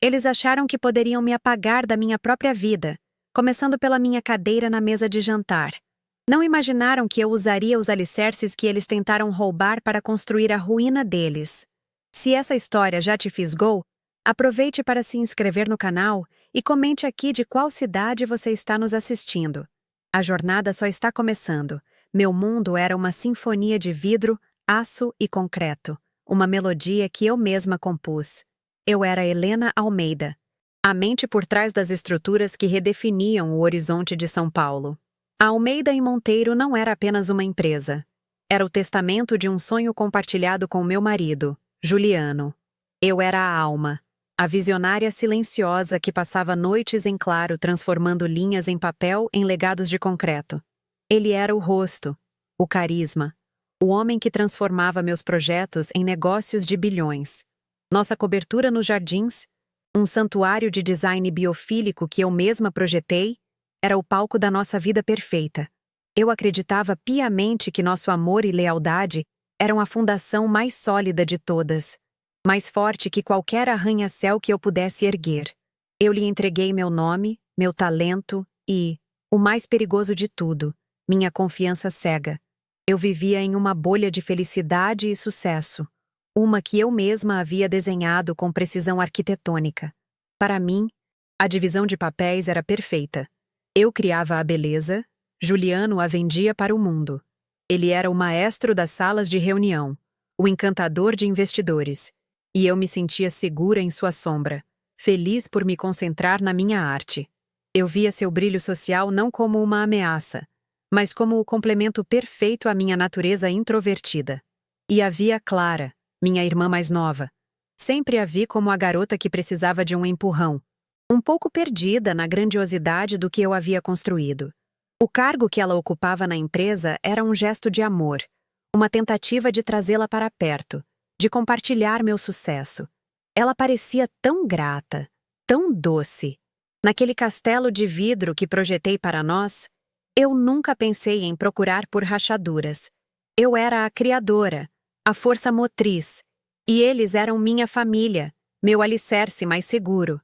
Eles acharam que poderiam me apagar da minha própria vida, começando pela minha cadeira na mesa de jantar. Não imaginaram que eu usaria os alicerces que eles tentaram roubar para construir a ruína deles. Se essa história já te fisgou, aproveite para se inscrever no canal e comente aqui de qual cidade você está nos assistindo. A jornada só está começando. Meu mundo era uma sinfonia de vidro, aço e concreto, uma melodia que eu mesma compus. Eu era Helena Almeida, a mente por trás das estruturas que redefiniam o horizonte de São Paulo. A Almeida e Monteiro não era apenas uma empresa. Era o testamento de um sonho compartilhado com meu marido, Juliano. Eu era a alma, a visionária silenciosa que passava noites em claro transformando linhas em papel em legados de concreto. Ele era o rosto, o carisma, o homem que transformava meus projetos em negócios de bilhões. Nossa cobertura nos jardins, um santuário de design biofílico que eu mesma projetei, era o palco da nossa vida perfeita. Eu acreditava piamente que nosso amor e lealdade eram a fundação mais sólida de todas, mais forte que qualquer arranha-céu que eu pudesse erguer. Eu lhe entreguei meu nome, meu talento e, o mais perigoso de tudo, minha confiança cega. Eu vivia em uma bolha de felicidade e sucesso, uma que eu mesma havia desenhado com precisão arquitetônica. Para mim, a divisão de papéis era perfeita. Eu criava a beleza, Juliano a vendia para o mundo. Ele era o maestro das salas de reunião, o encantador de investidores, e eu me sentia segura em sua sombra, feliz por me concentrar na minha arte. Eu via seu brilho social não como uma ameaça, mas como o complemento perfeito à minha natureza introvertida. E havia Clara, minha irmã mais nova. Sempre a vi como a garota que precisava de um empurrão, um pouco perdida na grandiosidade do que eu havia construído. O cargo que ela ocupava na empresa era um gesto de amor, uma tentativa de trazê-la para perto, de compartilhar meu sucesso. Ela parecia tão grata, tão doce. Naquele castelo de vidro que projetei para nós, eu nunca pensei em procurar por rachaduras. Eu era a criadora, a força motriz, e eles eram minha família, meu alicerce mais seguro.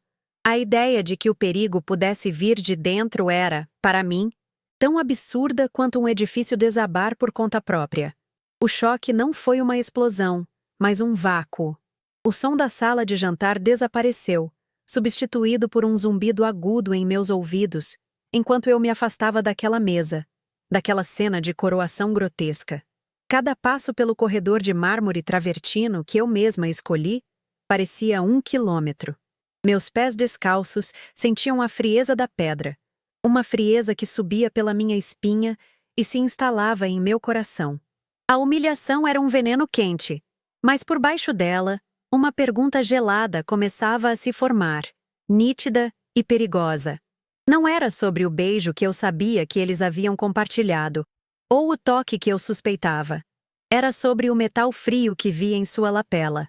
A ideia de que o perigo pudesse vir de dentro era, para mim, tão absurda quanto um edifício desabar por conta própria. O choque não foi uma explosão, mas um vácuo. O som da sala de jantar desapareceu, substituído por um zumbido agudo em meus ouvidos, enquanto eu me afastava daquela mesa, daquela cena de coroação grotesca. Cada passo pelo corredor de mármore travertino que eu mesma escolhi parecia 1 quilômetro. Meus pés descalços sentiam a frieza da pedra, uma frieza que subia pela minha espinha e se instalava em meu coração. A humilhação era um veneno quente, mas por baixo dela, uma pergunta gelada começava a se formar, nítida e perigosa. Não era sobre o beijo que eu sabia que eles haviam compartilhado, ou o toque que eu suspeitava. Era sobre o metal frio que vi em sua lapela,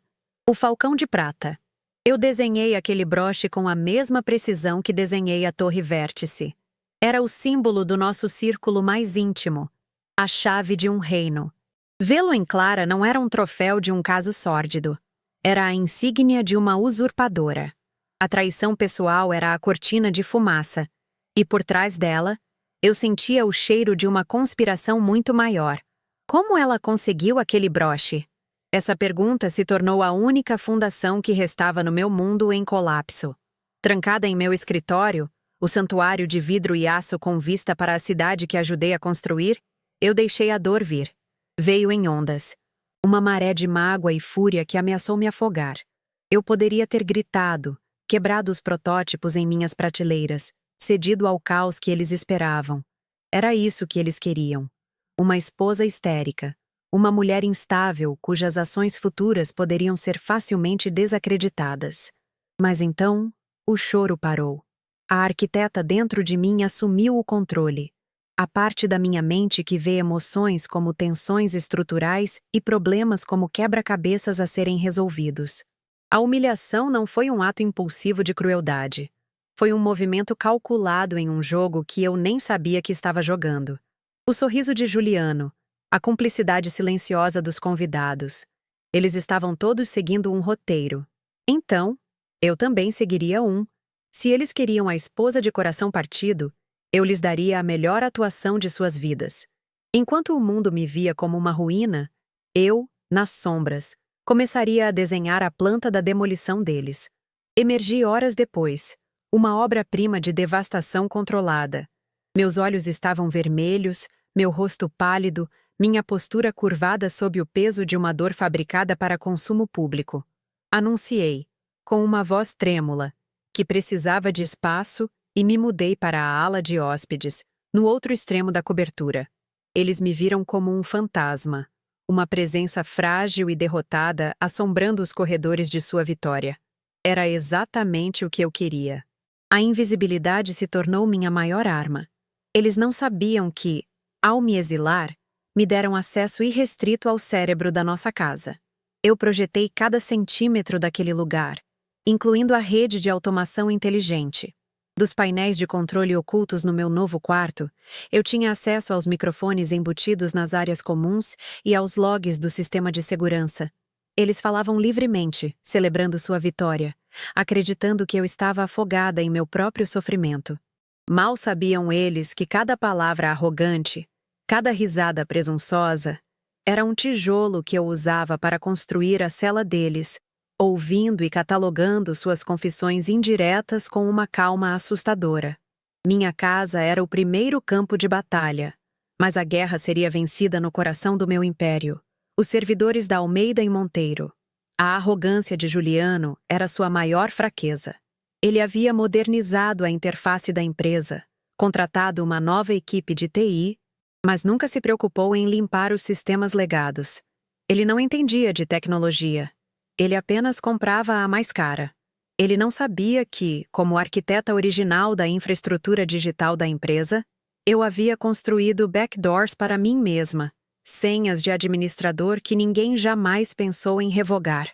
o falcão de prata. Eu desenhei aquele broche com a mesma precisão que desenhei a torre vértice. Era o símbolo do nosso círculo mais íntimo, a chave de um reino. Vê-lo em Clara não era um troféu de um caso sórdido. Era a insígnia de uma usurpadora. A traição pessoal era a cortina de fumaça, e por trás dela, eu sentia o cheiro de uma conspiração muito maior. Como ela conseguiu aquele broche? Essa pergunta se tornou a única fundação que restava no meu mundo em colapso. Trancada em meu escritório, o santuário de vidro e aço com vista para a cidade que ajudei a construir, eu deixei a dor vir. Veio em ondas. Uma maré de mágoa e fúria que ameaçou me afogar. Eu poderia ter gritado, quebrado os protótipos em minhas prateleiras, cedido ao caos que eles esperavam. Era isso que eles queriam. Uma esposa histérica. Uma mulher instável cujas ações futuras poderiam ser facilmente desacreditadas. Mas então, o choro parou. A arquiteta dentro de mim assumiu o controle. A parte da minha mente que vê emoções como tensões estruturais e problemas como quebra-cabeças a serem resolvidos. A humilhação não foi um ato impulsivo de crueldade. Foi um movimento calculado em um jogo que eu nem sabia que estava jogando. O sorriso de Juliano, a cumplicidade silenciosa dos convidados. Eles estavam todos seguindo um roteiro. Então, Eu também seguiria um. Se eles queriam a esposa de coração partido, eu lhes daria a melhor atuação de suas vidas. Enquanto o mundo me via como uma ruína, eu, nas sombras, começaria a desenhar a planta da demolição deles. Emergi horas depois, uma obra-prima de devastação controlada. Meus olhos estavam vermelhos, meu rosto pálido, minha postura curvada sob o peso de uma dor fabricada para consumo público. Anunciei, com uma voz trêmula, que precisava de espaço e me mudei para a ala de hóspedes, no outro extremo da cobertura. Eles me viram como um fantasma, uma presença frágil e derrotada assombrando os corredores de sua vitória. Era exatamente o que eu queria. A invisibilidade se tornou minha maior arma. Eles não sabiam que, ao me exilar, me deram acesso irrestrito ao cérebro da nossa casa. Eu projetei cada centímetro daquele lugar, incluindo a rede de automação inteligente. Dos painéis de controle ocultos no meu novo quarto, eu tinha acesso aos microfones embutidos nas áreas comuns e aos logs do sistema de segurança. Eles falavam livremente, celebrando sua vitória, acreditando que eu estava afogada em meu próprio sofrimento. Mal sabiam eles que cada palavra arrogante, cada risada presunçosa, era um tijolo que eu usava para construir a cela deles, ouvindo e catalogando suas confissões indiretas com uma calma assustadora. Minha casa era o primeiro campo de batalha, mas a guerra seria vencida no coração do meu império. Os servidores da Almeida e Monteiro. A arrogância de Juliano era sua maior fraqueza. Ele havia modernizado a interface da empresa, contratado uma nova equipe de TI, mas nunca se preocupou em limpar os sistemas legados. Ele não entendia de tecnologia. Ele apenas comprava a mais cara. Ele não sabia que, como arquiteta original da infraestrutura digital da empresa, eu havia construído backdoors para mim mesma, senhas de administrador que ninguém jamais pensou em revogar.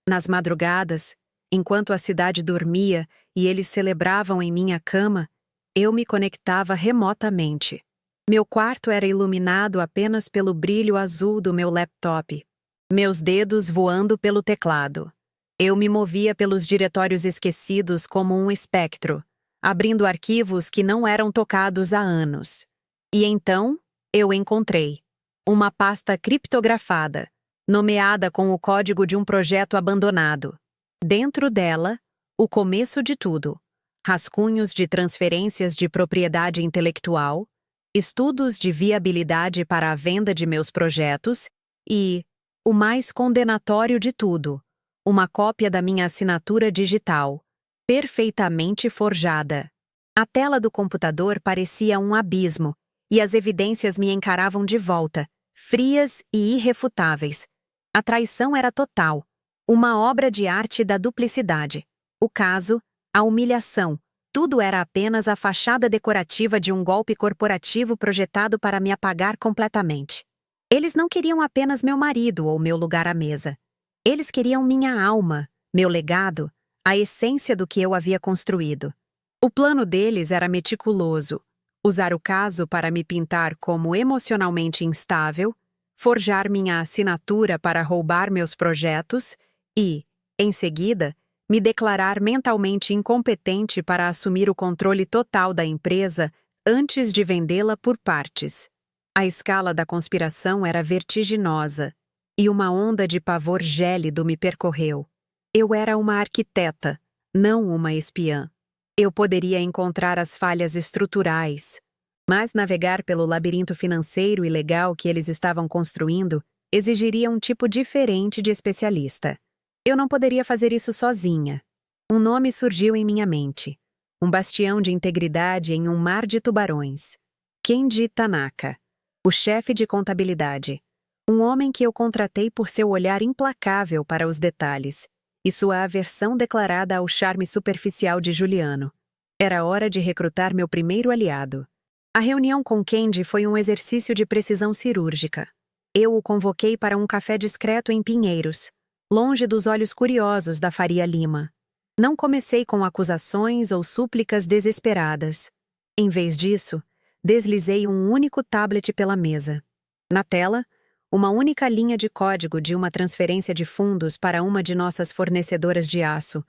Nas madrugadas, enquanto a cidade dormia e eles celebravam em minha cama, eu me conectava remotamente. Meu quarto era iluminado apenas pelo brilho azul do meu laptop, meus dedos voando pelo teclado. Eu me movia pelos diretórios esquecidos como um espectro, abrindo arquivos que não eram tocados há anos. E então, eu encontrei uma pasta criptografada, nomeada com o código de um projeto abandonado. Dentro dela, o começo de tudo: rascunhos de transferências de propriedade intelectual, estudos de viabilidade para a venda de meus projetos e, o mais condenatório de tudo, uma cópia da minha assinatura digital, perfeitamente forjada. A tela do computador parecia um abismo, e as evidências me encaravam de volta, frias e irrefutáveis. A traição era total, uma obra de arte da duplicidade. O caso, a humilhação, tudo era apenas a fachada decorativa de um golpe corporativo projetado para me apagar completamente. Eles não queriam apenas meu marido ou meu lugar à mesa. Eles queriam minha alma, meu legado, a essência do que eu havia construído. O plano deles era meticuloso: usar o caso para me pintar como emocionalmente instável, forjar minha assinatura para roubar meus projetos e, em seguida, me declarar mentalmente incompetente para assumir o controle total da empresa antes de vendê-la por partes. A escala da conspiração era vertiginosa, e uma onda de pavor gélido me percorreu. Eu era uma arquiteta, não uma espiã. Eu poderia encontrar as falhas estruturais, mas navegar pelo labirinto financeiro e legal que eles estavam construindo exigiria um tipo diferente de especialista. Eu não poderia fazer isso sozinha. Um nome surgiu em minha mente. Um bastião de integridade em um mar de tubarões. Kenji Tanaka, o chefe de contabilidade. Um homem que eu contratei por seu olhar implacável para os detalhes e sua aversão declarada ao charme superficial de Juliano. Era hora de recrutar meu primeiro aliado. A reunião com Kenji foi um exercício de precisão cirúrgica. Eu o convoquei para um café discreto em Pinheiros, longe dos olhos curiosos da Faria Lima. Não comecei com acusações ou súplicas desesperadas. Em vez disso, deslizei um único tablet pela mesa. Na tela, uma única linha de código de uma transferência de fundos para uma de nossas fornecedoras de aço,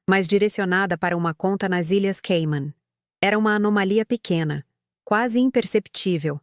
mas direcionada para uma conta nas Ilhas Cayman. Era uma anomalia pequena, quase imperceptível,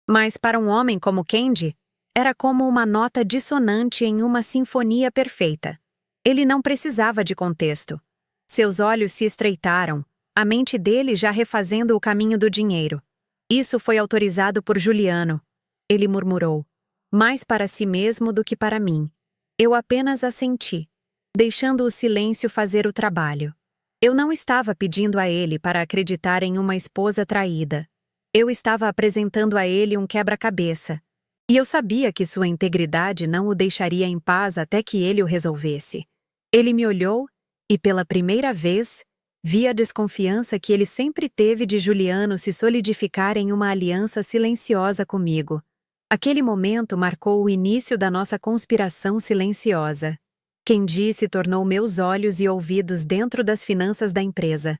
mas para um homem como Candy, era como uma nota dissonante em uma sinfonia perfeita. Ele não precisava de contexto. Seus olhos se estreitaram, a mente dele já refazendo o caminho do dinheiro. Isso foi autorizado por Juliano. Ele murmurou, mais para si mesmo do que para mim. Eu apenas assenti, deixando o silêncio fazer o trabalho. Eu não estava pedindo a ele para acreditar em uma esposa traída. Eu estava apresentando a ele um quebra-cabeça. E eu sabia que sua integridade não o deixaria em paz até que ele o resolvesse. Ele me olhou e, pela primeira vez, vi a desconfiança que ele sempre teve de Juliano se solidificar em uma aliança silenciosa comigo. Aquele momento marcou o início da nossa conspiração silenciosa. Candy se tornou meus olhos e ouvidos dentro das finanças da empresa.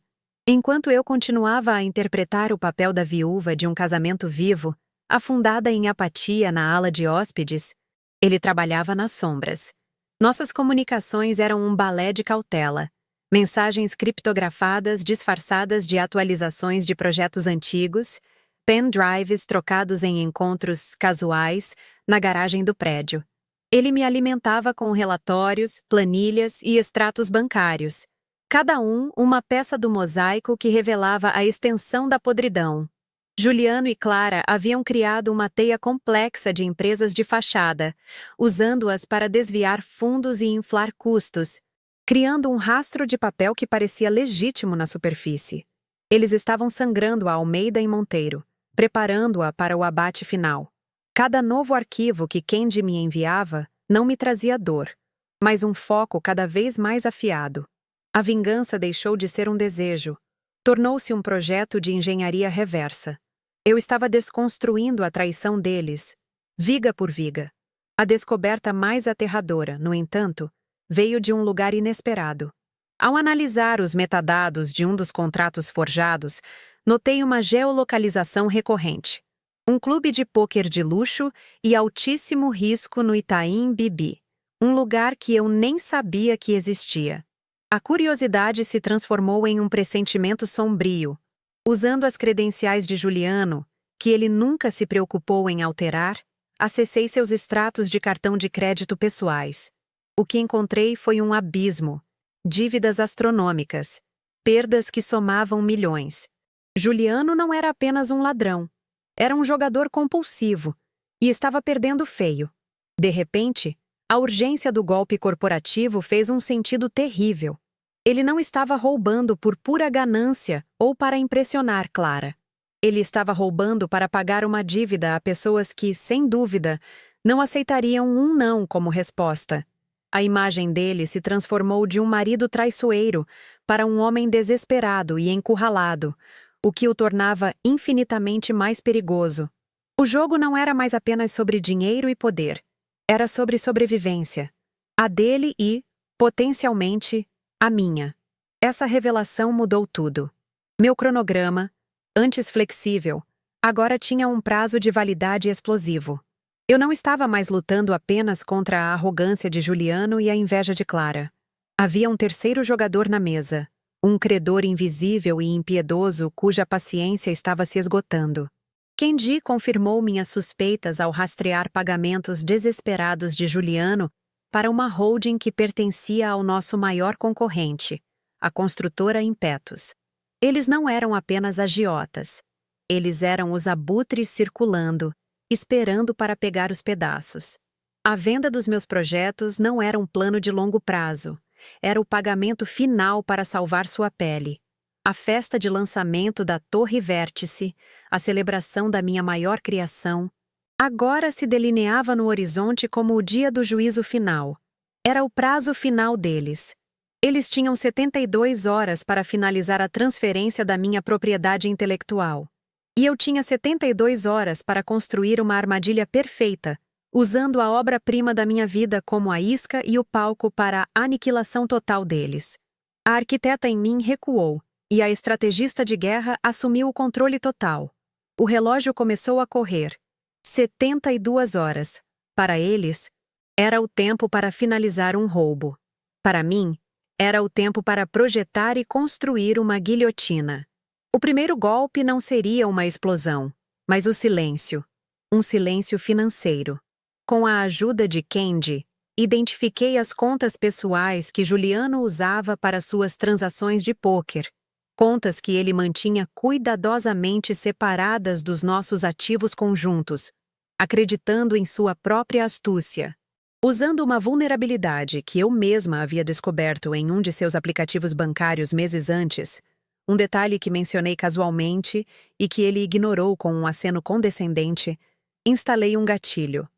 Enquanto eu continuava a interpretar o papel da viúva de um casamento vivo, afundada em apatia na ala de hóspedes, ele trabalhava nas sombras. Nossas comunicações eram um balé de cautela. Mensagens criptografadas disfarçadas de atualizações de projetos antigos, pendrives trocados em encontros casuais na garagem do prédio. Ele me alimentava com relatórios, planilhas e extratos bancários. Cada um uma peça do mosaico que revelava a extensão da podridão. Juliano e Clara haviam criado uma teia complexa de empresas de fachada, usando-as para desviar fundos e inflar custos, criando um rastro de papel que parecia legítimo na superfície. Eles estavam sangrando a Almeida e Monteiro, preparando-a para o abate final. Cada novo arquivo que Candy me enviava não me trazia dor, mas um foco cada vez mais afiado. A vingança deixou de ser um desejo, tornou-se um projeto de engenharia reversa. Eu estava desconstruindo a traição deles, viga por viga. A descoberta mais aterradora, no entanto, veio de um lugar inesperado. Ao analisar os metadados de um dos contratos forjados, notei uma geolocalização recorrente. Um clube de pôquer de luxo e altíssimo risco no Itaim Bibi, um lugar que eu nem sabia que existia. A curiosidade se transformou em um pressentimento sombrio. Usando as credenciais de Juliano, que ele nunca se preocupou em alterar, acessei seus extratos de cartão de crédito pessoais. O que encontrei foi um abismo, dívidas astronômicas, perdas que somavam milhões. Juliano não era apenas um ladrão. Era um jogador compulsivo e estava perdendo feio. De repente, a urgência do golpe corporativo fez um sentido terrível. Ele não estava roubando por pura ganância ou para impressionar Clara. Ele estava roubando para pagar uma dívida a pessoas que, sem dúvida, não aceitariam um não como resposta. A imagem dele se transformou de um marido traiçoeiro para um homem desesperado e encurralado, o que o tornava infinitamente mais perigoso. O jogo não era mais apenas sobre dinheiro e poder. Era sobre sobrevivência. A dele e, potencialmente, a minha. Essa revelação mudou tudo. Meu cronograma, antes flexível, agora tinha um prazo de validade explosivo. Eu não estava mais lutando apenas contra a arrogância de Juliano e a inveja de Clara. Havia um terceiro jogador na mesa, um credor invisível e impiedoso cuja paciência estava se esgotando. Candy confirmou minhas suspeitas ao rastrear pagamentos desesperados de Juliano para uma holding que pertencia ao nosso maior concorrente, a construtora Impetus. Eles não eram apenas agiotas. Eles eram os abutres circulando, esperando para pegar os pedaços. A venda dos meus projetos não era um plano de longo prazo. Era o pagamento final para salvar sua pele. A festa de lançamento da Torre Vértice, a celebração da minha maior criação, agora se delineava no horizonte como o dia do juízo final. Era o prazo final deles. Eles tinham 72 horas para finalizar a transferência da minha propriedade intelectual. E eu tinha 72 horas para construir uma armadilha perfeita, usando a obra-prima da minha vida como a isca e o palco para a aniquilação total deles. A arquiteta em mim recuou, e a estrategista de guerra assumiu o controle total. O relógio começou a correr. 72 horas. Para eles, era o tempo para finalizar um roubo. Para mim, Era o tempo para projetar e construir uma guilhotina. O primeiro golpe não seria uma explosão, mas o silêncio. Um silêncio financeiro. Com a ajuda de Candy, identifiquei as contas pessoais que Juliano usava para suas transações de pôquer. Contas que ele mantinha cuidadosamente separadas dos nossos ativos conjuntos, acreditando em sua própria astúcia. Usando uma vulnerabilidade que eu mesma havia descoberto em um de seus aplicativos bancários meses antes, um detalhe que mencionei casualmente e que ele ignorou com um aceno condescendente, instalei um gatilho.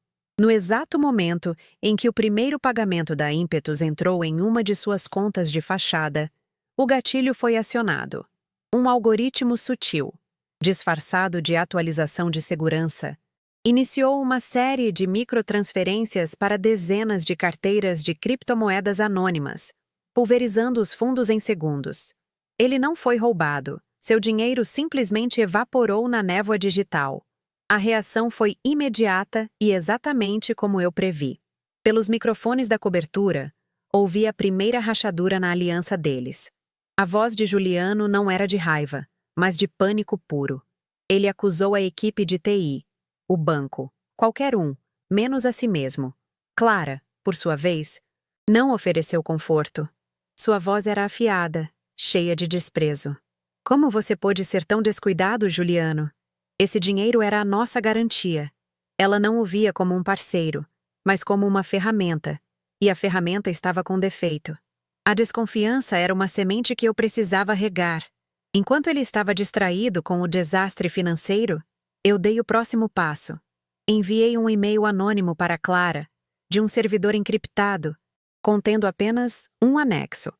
No exato momento em que o primeiro pagamento da Impetus entrou em uma de suas contas de fachada, o gatilho foi acionado. Um algoritmo sutil, disfarçado de atualização de segurança, iniciou uma série de microtransferências para dezenas de carteiras de criptomoedas anônimas, pulverizando os fundos em segundos. Ele não foi roubado, seu dinheiro simplesmente evaporou na névoa digital. A reação foi imediata e exatamente como eu previ. Pelos microfones da cobertura, ouvi a primeira rachadura na aliança deles. A voz de Juliano não era de raiva, mas de pânico puro. Ele acusou a equipe de TI, o banco, qualquer um, menos a si mesmo. Clara, por sua vez, não ofereceu conforto. Sua voz era afiada, cheia de desprezo. Como você pôde ser tão descuidado, Juliano? Esse dinheiro era a nossa garantia. Ela não o via como um parceiro, mas como uma ferramenta, e a ferramenta estava com defeito. A desconfiança era uma semente que eu precisava regar. Enquanto ele estava distraído com o desastre financeiro, eu dei o próximo passo. Enviei um e-mail anônimo para Clara, de um servidor encriptado, contendo apenas um anexo: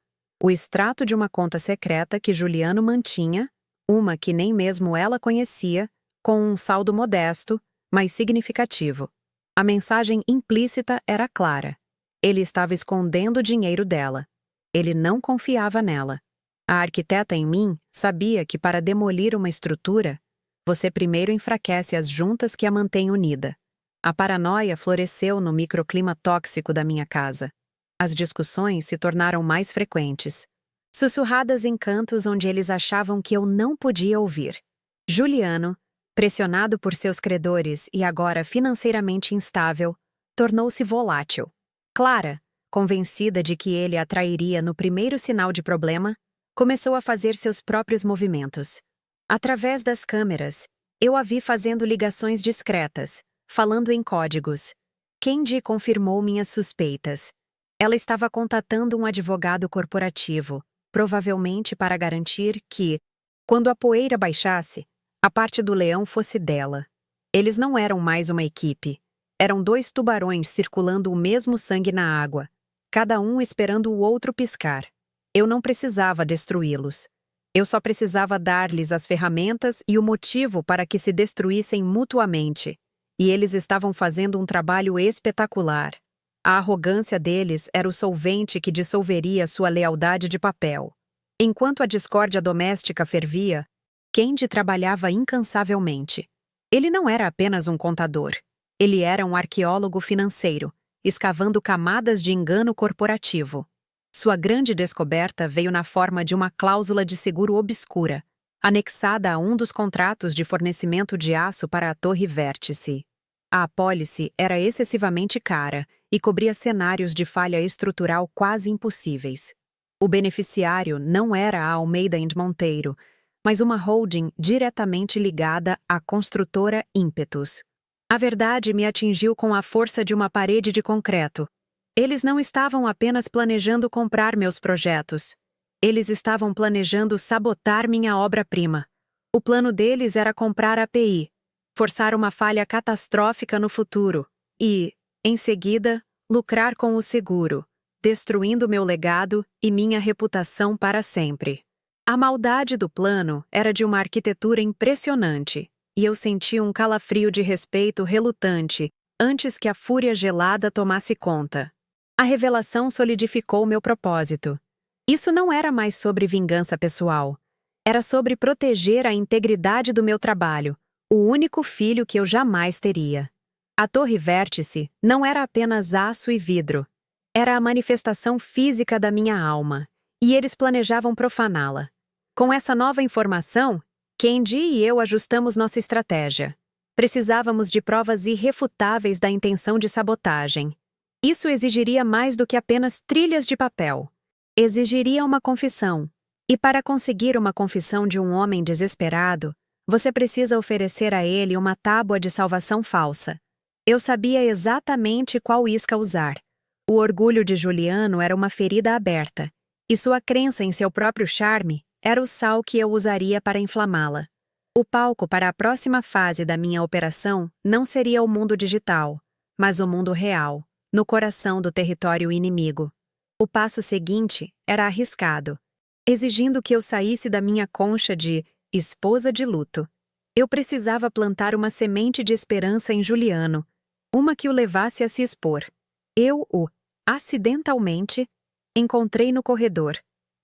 o extrato de uma conta secreta que Juliano mantinha, uma que nem mesmo ela conhecia, com um saldo modesto, mas significativo. A mensagem implícita era clara. Ele estava escondendo o dinheiro dela. Ele não confiava nela. A arquiteta em mim sabia que para demolir uma estrutura, você primeiro enfraquece as juntas que a mantêm unida. A paranoia floresceu no microclima tóxico da minha casa. As discussões se tornaram mais frequentes, sussurradas em cantos onde eles achavam que eu não podia ouvir. Juliano, pressionado por seus credores e agora financeiramente instável, tornou-se volátil. Clara, convencida de que ele a trairia no primeiro sinal de problema, começou a fazer seus próprios movimentos. Através das câmeras, eu a vi fazendo ligações discretas, falando em códigos. Candy confirmou minhas suspeitas. Ela estava contatando um advogado corporativo, provavelmente para garantir que, quando a poeira baixasse, a parte do leão fosse dela. Eles não eram mais uma equipe. Eram dois tubarões circulando o mesmo sangue na água, cada um esperando o outro piscar. Eu não precisava destruí-los. Eu só precisava dar-lhes as ferramentas e o motivo para que se destruíssem mutuamente. E eles estavam fazendo um trabalho espetacular. A arrogância deles era o solvente que dissolveria sua lealdade de papel. Enquanto a discórdia doméstica fervia, Candy trabalhava incansavelmente. Ele não era apenas um contador. Ele era um arqueólogo financeiro, escavando camadas de engano corporativo. Sua grande descoberta veio na forma de uma cláusula de seguro obscura, anexada a um dos contratos de fornecimento de aço para a Torre Vértice. A apólice era excessivamente cara e cobria cenários de falha estrutural quase impossíveis. O beneficiário não era a Almeida Monteiro, mas uma holding diretamente ligada à construtora Impetus. A verdade me atingiu com a força de uma parede de concreto. Eles não estavam apenas planejando comprar meus projetos. Eles estavam planejando sabotar minha obra-prima. O plano deles era comprar a API, forçar uma falha catastrófica no futuro e, em seguida, lucrar com o seguro, destruindo meu legado e minha reputação para sempre. A maldade do plano era de uma arquitetura impressionante, e eu senti um calafrio de respeito relutante antes que a fúria gelada tomasse conta. A revelação solidificou meu propósito. Isso não era mais sobre vingança pessoal. Era sobre proteger a integridade do meu trabalho, o único filho que eu jamais teria. A Torre Vértice não era apenas aço e vidro. Era a manifestação física da minha alma, e eles planejavam profaná-la. Com essa nova informação, Kendi e eu ajustamos nossa estratégia. Precisávamos de provas irrefutáveis da intenção de sabotagem. Isso exigiria mais do que apenas trilhas de papel. Exigiria uma confissão. E para conseguir uma confissão de um homem desesperado, você precisa oferecer a ele uma tábua de salvação falsa. Eu sabia exatamente qual isca usar. O orgulho de Juliano era uma ferida aberta, e sua crença em seu próprio charme era o sal que eu usaria para inflamá-la. O palco para a próxima fase da minha operação não seria o mundo digital, mas o mundo real, no coração do território inimigo. O passo seguinte era arriscado, exigindo que eu saísse da minha concha de esposa de luto. Eu precisava plantar uma semente de esperança em Juliano, uma que o levasse a se expor. Eu o, acidentalmente, encontrei no corredor,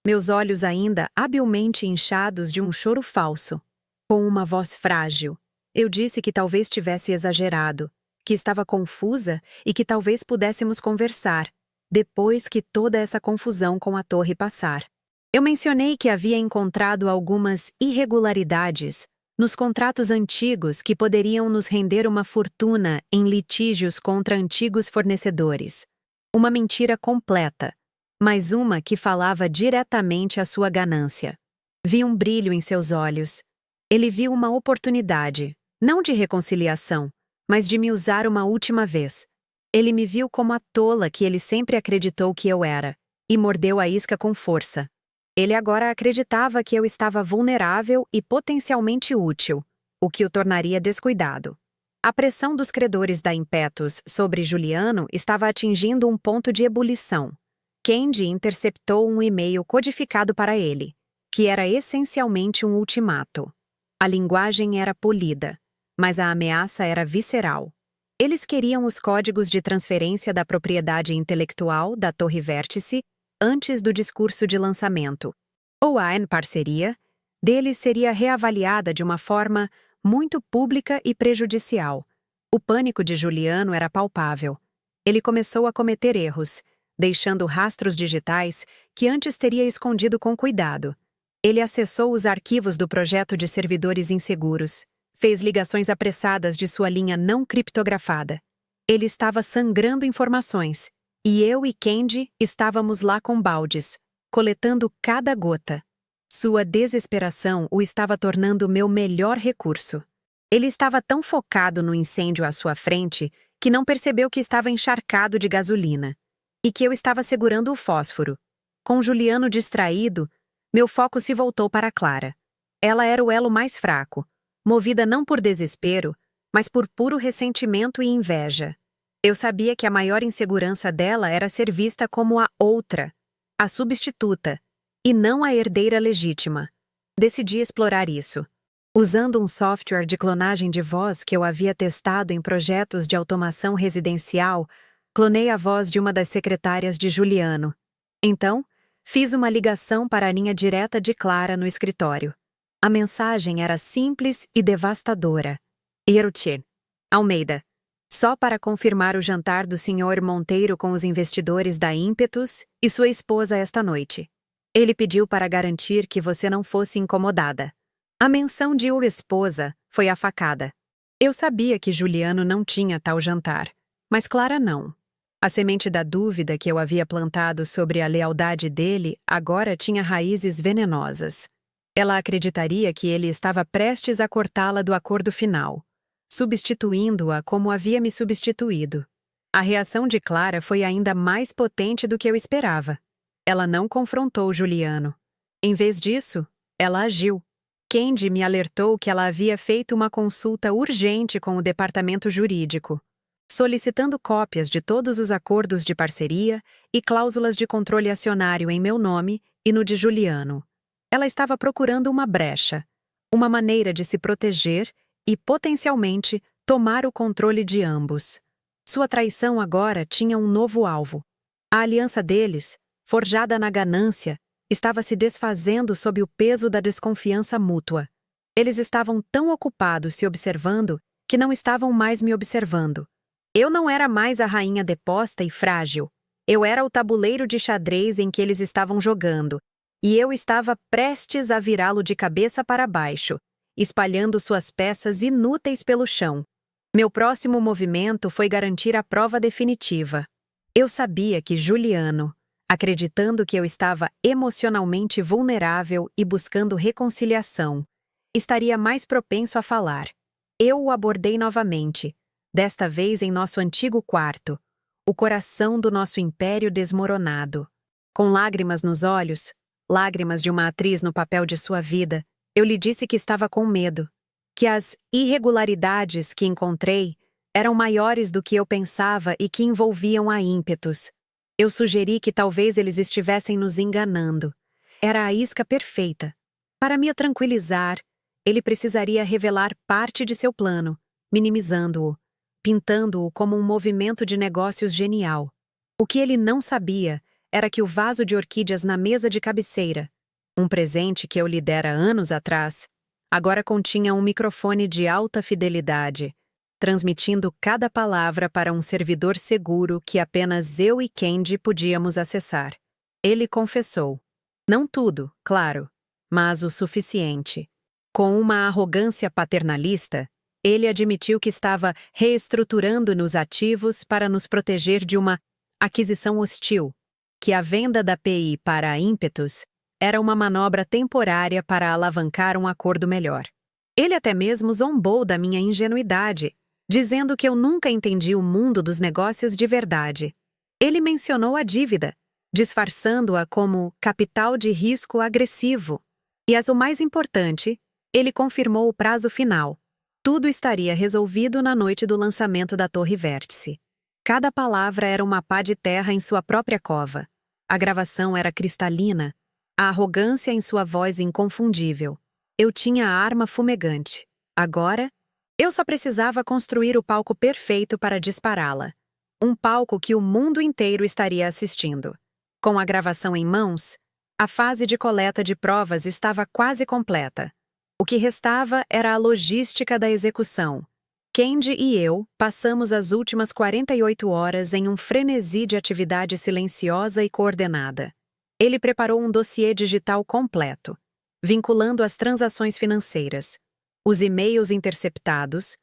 meus olhos ainda habilmente inchados de um choro falso. Com uma voz frágil, eu disse que talvez tivesse exagerado, que estava confusa e que talvez pudéssemos conversar, depois que toda essa confusão com a torre passar. Eu mencionei que havia encontrado algumas irregularidades nos contratos antigos que poderiam nos render uma fortuna em litígios contra antigos fornecedores. Uma mentira completa, mas uma que falava diretamente à sua ganância. Vi um brilho em seus olhos. Ele viu uma oportunidade, não de reconciliação, mas de me usar uma última vez. Ele me viu como a tola que ele sempre acreditou que eu era, e mordeu a isca com força. Ele agora acreditava que eu estava vulnerável e potencialmente útil, o que o tornaria descuidado. A pressão dos credores da Impetus sobre Juliano estava atingindo um ponto de ebulição. Kendi interceptou um e-mail codificado para ele, que era essencialmente um ultimato. A linguagem era polida, mas a ameaça era visceral. Eles queriam os códigos de transferência da propriedade intelectual da Torre Vértice antes do discurso de lançamento. Ou a parceria deles seria reavaliada de uma forma muito pública e prejudicial. O pânico de Juliano era palpável. Ele começou a cometer erros, deixando rastros digitais que antes teria escondido com cuidado. Ele acessou os arquivos do projeto de servidores inseguros, fez ligações apressadas de sua linha não criptografada. Ele estava sangrando informações, e eu e Kendi estávamos lá com baldes, coletando cada gota. Sua desesperação o estava tornando meu melhor recurso. Ele estava tão focado no incêndio à sua frente que não percebeu que estava encharcado de gasolina e que eu estava segurando o fósforo. Com Juliano distraído, meu foco se voltou para Clara. Ela era o elo mais fraco, movida não por desespero, mas por puro ressentimento e inveja. Eu sabia que a maior insegurança dela era ser vista como a outra, a substituta, e não a herdeira legítima. Decidi explorar isso. Usando um software de clonagem de voz que eu havia testado em projetos de automação residencial, clonei a voz de uma das secretárias de Juliano. Então, fiz uma ligação para a linha direta de Clara no escritório. A mensagem era simples e devastadora. Yerutir, Almeida. Só para confirmar o jantar do Sr. Monteiro com os investidores da Ímpetus e sua esposa esta noite. Ele pediu para garantir que você não fosse incomodada. A menção de esposa foi a facada. Eu sabia que Juliano não tinha tal jantar, mas Clara não. A semente da dúvida que eu havia plantado sobre a lealdade dele agora tinha raízes venenosas. Ela acreditaria que ele estava prestes a cortá-la do acordo final, substituindo-a como havia me substituído. A reação de Clara foi ainda mais potente do que eu esperava. Ela não confrontou Juliano. Em vez disso, ela agiu. Kendi me alertou que ela havia feito uma consulta urgente com o departamento jurídico, solicitando cópias de todos os acordos de parceria e cláusulas de controle acionário em meu nome e no de Juliano. Ela estava procurando uma brecha, uma maneira de se proteger e, potencialmente, tomar o controle de ambos. Sua traição agora tinha um novo alvo. A aliança deles, forjada na ganância, estava se desfazendo sob o peso da desconfiança mútua. Eles estavam tão ocupados se observando que não estavam mais me observando. Eu não era mais a rainha deposta e frágil. Eu era o tabuleiro de xadrez em que eles estavam jogando, e eu estava prestes a virá-lo de cabeça para baixo, espalhando suas peças inúteis pelo chão. Meu próximo movimento foi garantir a prova definitiva. Eu sabia que Juliano, acreditando que eu estava emocionalmente vulnerável e buscando reconciliação, estaria mais propenso a falar. Eu o abordei novamente, desta vez em nosso antigo quarto, o coração do nosso império desmoronado. Com lágrimas nos olhos, lágrimas de uma atriz no papel de sua vida, eu lhe disse que estava com medo, que as irregularidades que encontrei eram maiores do que eu pensava e que envolviam a ímpetos. Eu sugeri que talvez eles estivessem nos enganando. Era a isca perfeita. Para me tranquilizar, ele precisaria revelar parte de seu plano, minimizando-o, pintando-o como um movimento de negócios genial. O que ele não sabia era que o vaso de orquídeas na mesa de cabeceira, um presente que eu lhe dera anos atrás, agora continha um microfone de alta fidelidade, transmitindo cada palavra para um servidor seguro que apenas eu e Candy podíamos acessar. Ele confessou. Não tudo, claro, mas o suficiente. Com uma arrogância paternalista, ele admitiu que estava reestruturando-nos ativos para nos proteger de uma aquisição hostil, que a venda da PI para a Ímpetus era uma manobra temporária para alavancar um acordo melhor. Ele até mesmo zombou da minha ingenuidade, dizendo que eu nunca entendi o mundo dos negócios de verdade. Ele mencionou a dívida, disfarçando-a como capital de risco agressivo. E o mais importante, ele confirmou o prazo final. Tudo estaria resolvido na noite do lançamento da Torre Vértice. Cada palavra era uma pá de terra em sua própria cova. A gravação era cristalina, a arrogância em sua voz inconfundível. Eu tinha a arma fumegante. Agora, eu só precisava construir o palco perfeito para dispará-la. Um palco que o mundo inteiro estaria assistindo. Com a gravação em mãos, a fase de coleta de provas estava quase completa. O que restava era a logística da execução. Candy e eu passamos as últimas 48 horas em um frenesi de atividade silenciosa e coordenada. Ele preparou um dossiê digital completo, vinculando as transações financeiras, os e-mails interceptados,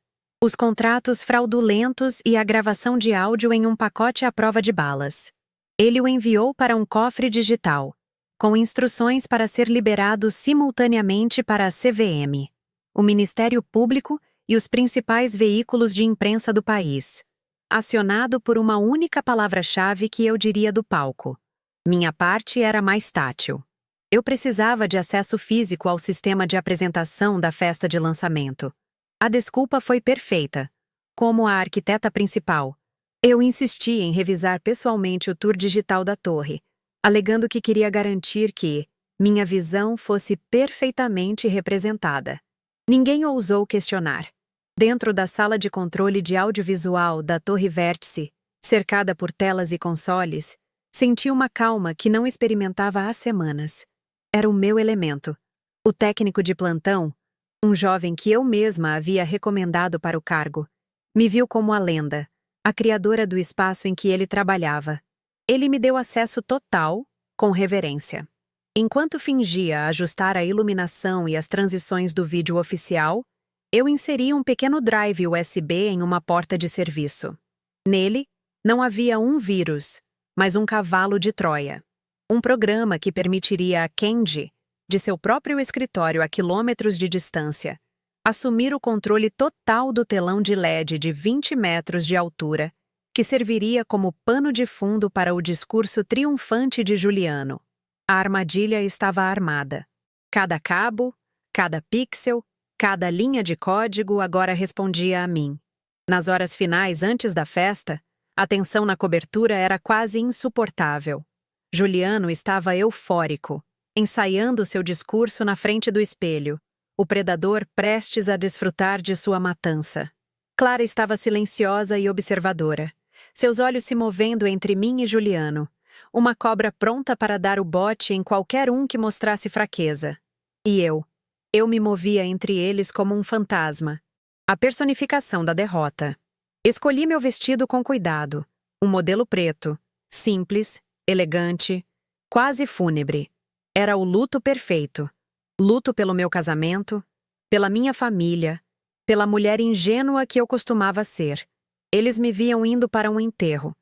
os contratos fraudulentos e a gravação de áudio em um pacote à prova de balas. Ele o enviou para um cofre digital, com instruções para ser liberado simultaneamente para a CVM, o Ministério Público e os principais veículos de imprensa do país, acionado por uma única palavra-chave que eu diria do palco. Minha parte era mais tátil. Eu precisava de acesso físico ao sistema de apresentação da festa de lançamento. A desculpa foi perfeita. Como a arquiteta principal, eu insisti em revisar pessoalmente o tour digital da torre, alegando que queria garantir que minha visão fosse perfeitamente representada. Ninguém ousou questionar. Dentro da sala de controle de audiovisual da Torre Vértice, cercada por telas e consoles, senti uma calma que não experimentava há semanas. Era o meu elemento. O técnico de plantão, um jovem que eu mesma havia recomendado para o cargo, me viu como a lenda, a criadora do espaço em que ele trabalhava. Ele me deu acesso total, com reverência. Enquanto fingia ajustar a iluminação e as transições do vídeo oficial, eu inseri um pequeno drive USB em uma porta de serviço. Nele, não havia um vírus, mas um cavalo de Troia. Um programa que permitiria a Candy, de seu próprio escritório a quilômetros de distância, assumir o controle total do telão de LED de 20 metros de altura, que serviria como pano de fundo para o discurso triunfante de Juliano. A armadilha estava armada. Cada cabo, cada pixel, cada linha de código agora respondia a mim. Nas horas finais antes da festa, a tensão na cobertura era quase insuportável. Juliano estava eufórico, ensaiando seu discurso na frente do espelho, o predador prestes a desfrutar de sua matança. Clara estava silenciosa e observadora, seus olhos se movendo entre mim e Juliano, uma cobra pronta para dar o bote em qualquer um que mostrasse fraqueza. E eu me movia entre eles como um fantasma, a personificação da derrota. Escolhi meu vestido com cuidado, um modelo preto, Simples, elegante, quase fúnebre. Era o luto perfeito. Luto pelo meu casamento, pela minha família, pela mulher ingênua que eu costumava ser. Eles me viam indo para um enterro.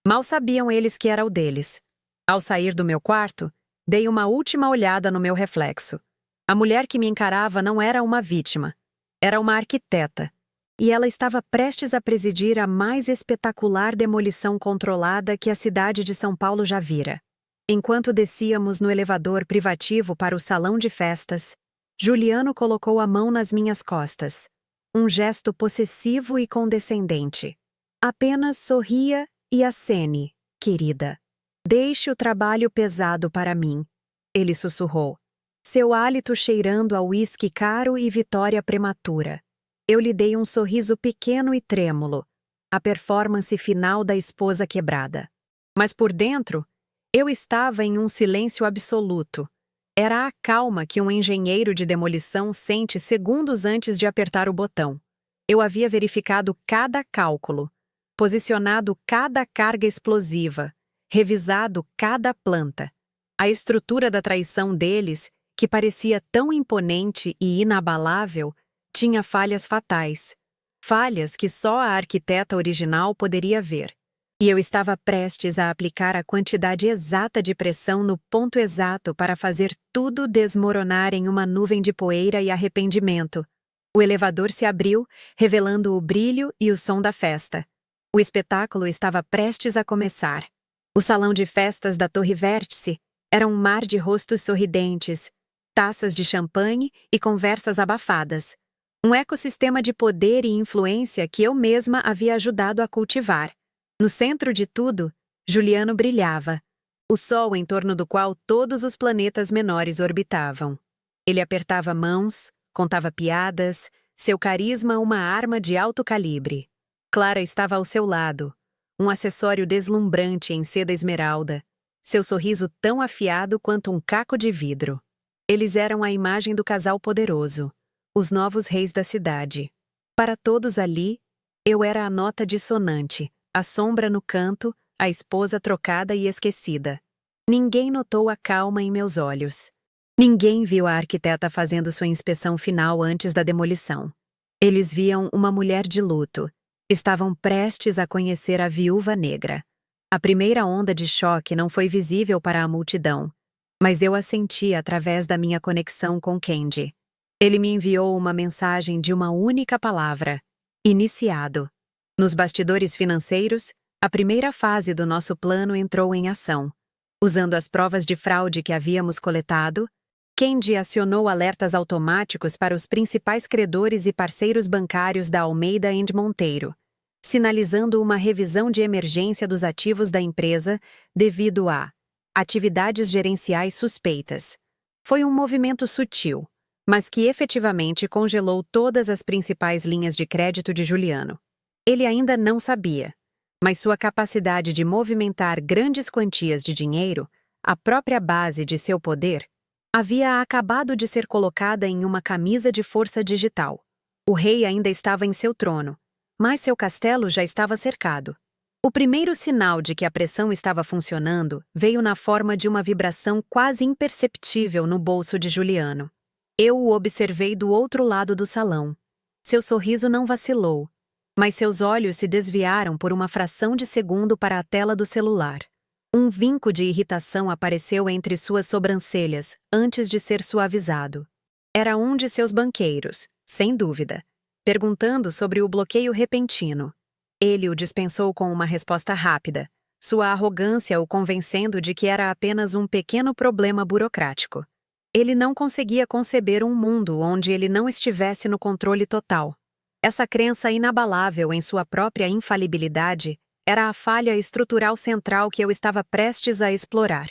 Mal sabiam eles que era o deles. Ao sair do meu quarto, dei uma última olhada no meu reflexo. A mulher que me encarava não era uma vítima. Era uma arquiteta. E ela estava prestes a presidir a mais espetacular demolição controlada que a cidade de São Paulo já vira. Enquanto descíamos no elevador privativo para o salão de festas, Juliano colocou a mão nas minhas costas. Um gesto possessivo e condescendente. Apenas sorria e acene, querida. Deixe o trabalho pesado para mim, ele sussurrou. Seu hálito cheirando a uísque caro e vitória prematura. Eu lhe dei um sorriso pequeno e trêmulo, a performance final da esposa quebrada. Mas por dentro, eu estava em um silêncio absoluto. Era a calma que um engenheiro de demolição sente segundos antes de apertar o botão. Eu havia verificado cada cálculo, posicionado cada carga explosiva, revisado cada planta. A estrutura da traição deles, que parecia tão imponente e inabalável, tinha falhas fatais. Falhas que só a arquiteta original poderia ver. E eu estava prestes a aplicar a quantidade exata de pressão no ponto exato para fazer tudo desmoronar em uma nuvem de poeira e arrependimento. O elevador se abriu, revelando o brilho e o som da festa. O espetáculo estava prestes a começar. O salão de festas da Torre Vértice era um mar de rostos sorridentes, taças de champanhe e conversas abafadas. Um ecossistema de poder e influência que eu mesma havia ajudado a cultivar. No centro de tudo, Juliano brilhava, o sol em torno do qual todos os planetas menores orbitavam. Ele apertava mãos, contava piadas, seu carisma uma arma de alto calibre. Clara estava ao seu lado, um acessório deslumbrante em seda esmeralda, seu sorriso tão afiado quanto um caco de vidro. Eles eram a imagem do casal poderoso, os novos reis da cidade. Para todos ali, eu era a nota dissonante, a sombra no canto, a esposa trocada e esquecida. Ninguém notou a calma em meus olhos. Ninguém viu a arquiteta fazendo sua inspeção final antes da demolição. Eles viam uma mulher de luto. Estavam prestes a conhecer a viúva negra. A primeira onda de choque não foi visível para a multidão, mas eu a senti através da minha conexão com Kendi. Ele me enviou uma mensagem de uma única palavra: iniciado. Nos bastidores financeiros, a primeira fase do nosso plano entrou em ação. Usando as provas de fraude que havíamos coletado, Kendi acionou alertas automáticos para os principais credores e parceiros bancários da Almeida & Monteiro, sinalizando uma revisão de emergência dos ativos da empresa devido a atividades gerenciais suspeitas. Foi um movimento sutil, mas que efetivamente congelou todas as principais linhas de crédito de Juliano. Ele ainda não sabia, mas sua capacidade de movimentar grandes quantias de dinheiro, a própria base de seu poder, havia acabado de ser colocada em uma camisa de força digital. O rei ainda estava em seu trono, mas seu castelo já estava cercado. O primeiro sinal de que a pressão estava funcionando veio na forma de uma vibração quase imperceptível no bolso de Juliano. Eu o observei do outro lado do salão. Seu sorriso não vacilou, mas seus olhos se desviaram por uma fração de segundo para a tela do celular. Um vinco de irritação apareceu entre suas sobrancelhas antes de ser suavizado. Era um de seus banqueiros, sem dúvida, perguntando sobre o bloqueio repentino. Ele o dispensou com uma resposta rápida, sua arrogância o convencendo de que era apenas um pequeno problema burocrático. Ele não conseguia conceber um mundo onde ele não estivesse no controle total. Essa crença inabalável em sua própria infalibilidade era a falha estrutural central que eu estava prestes a explorar.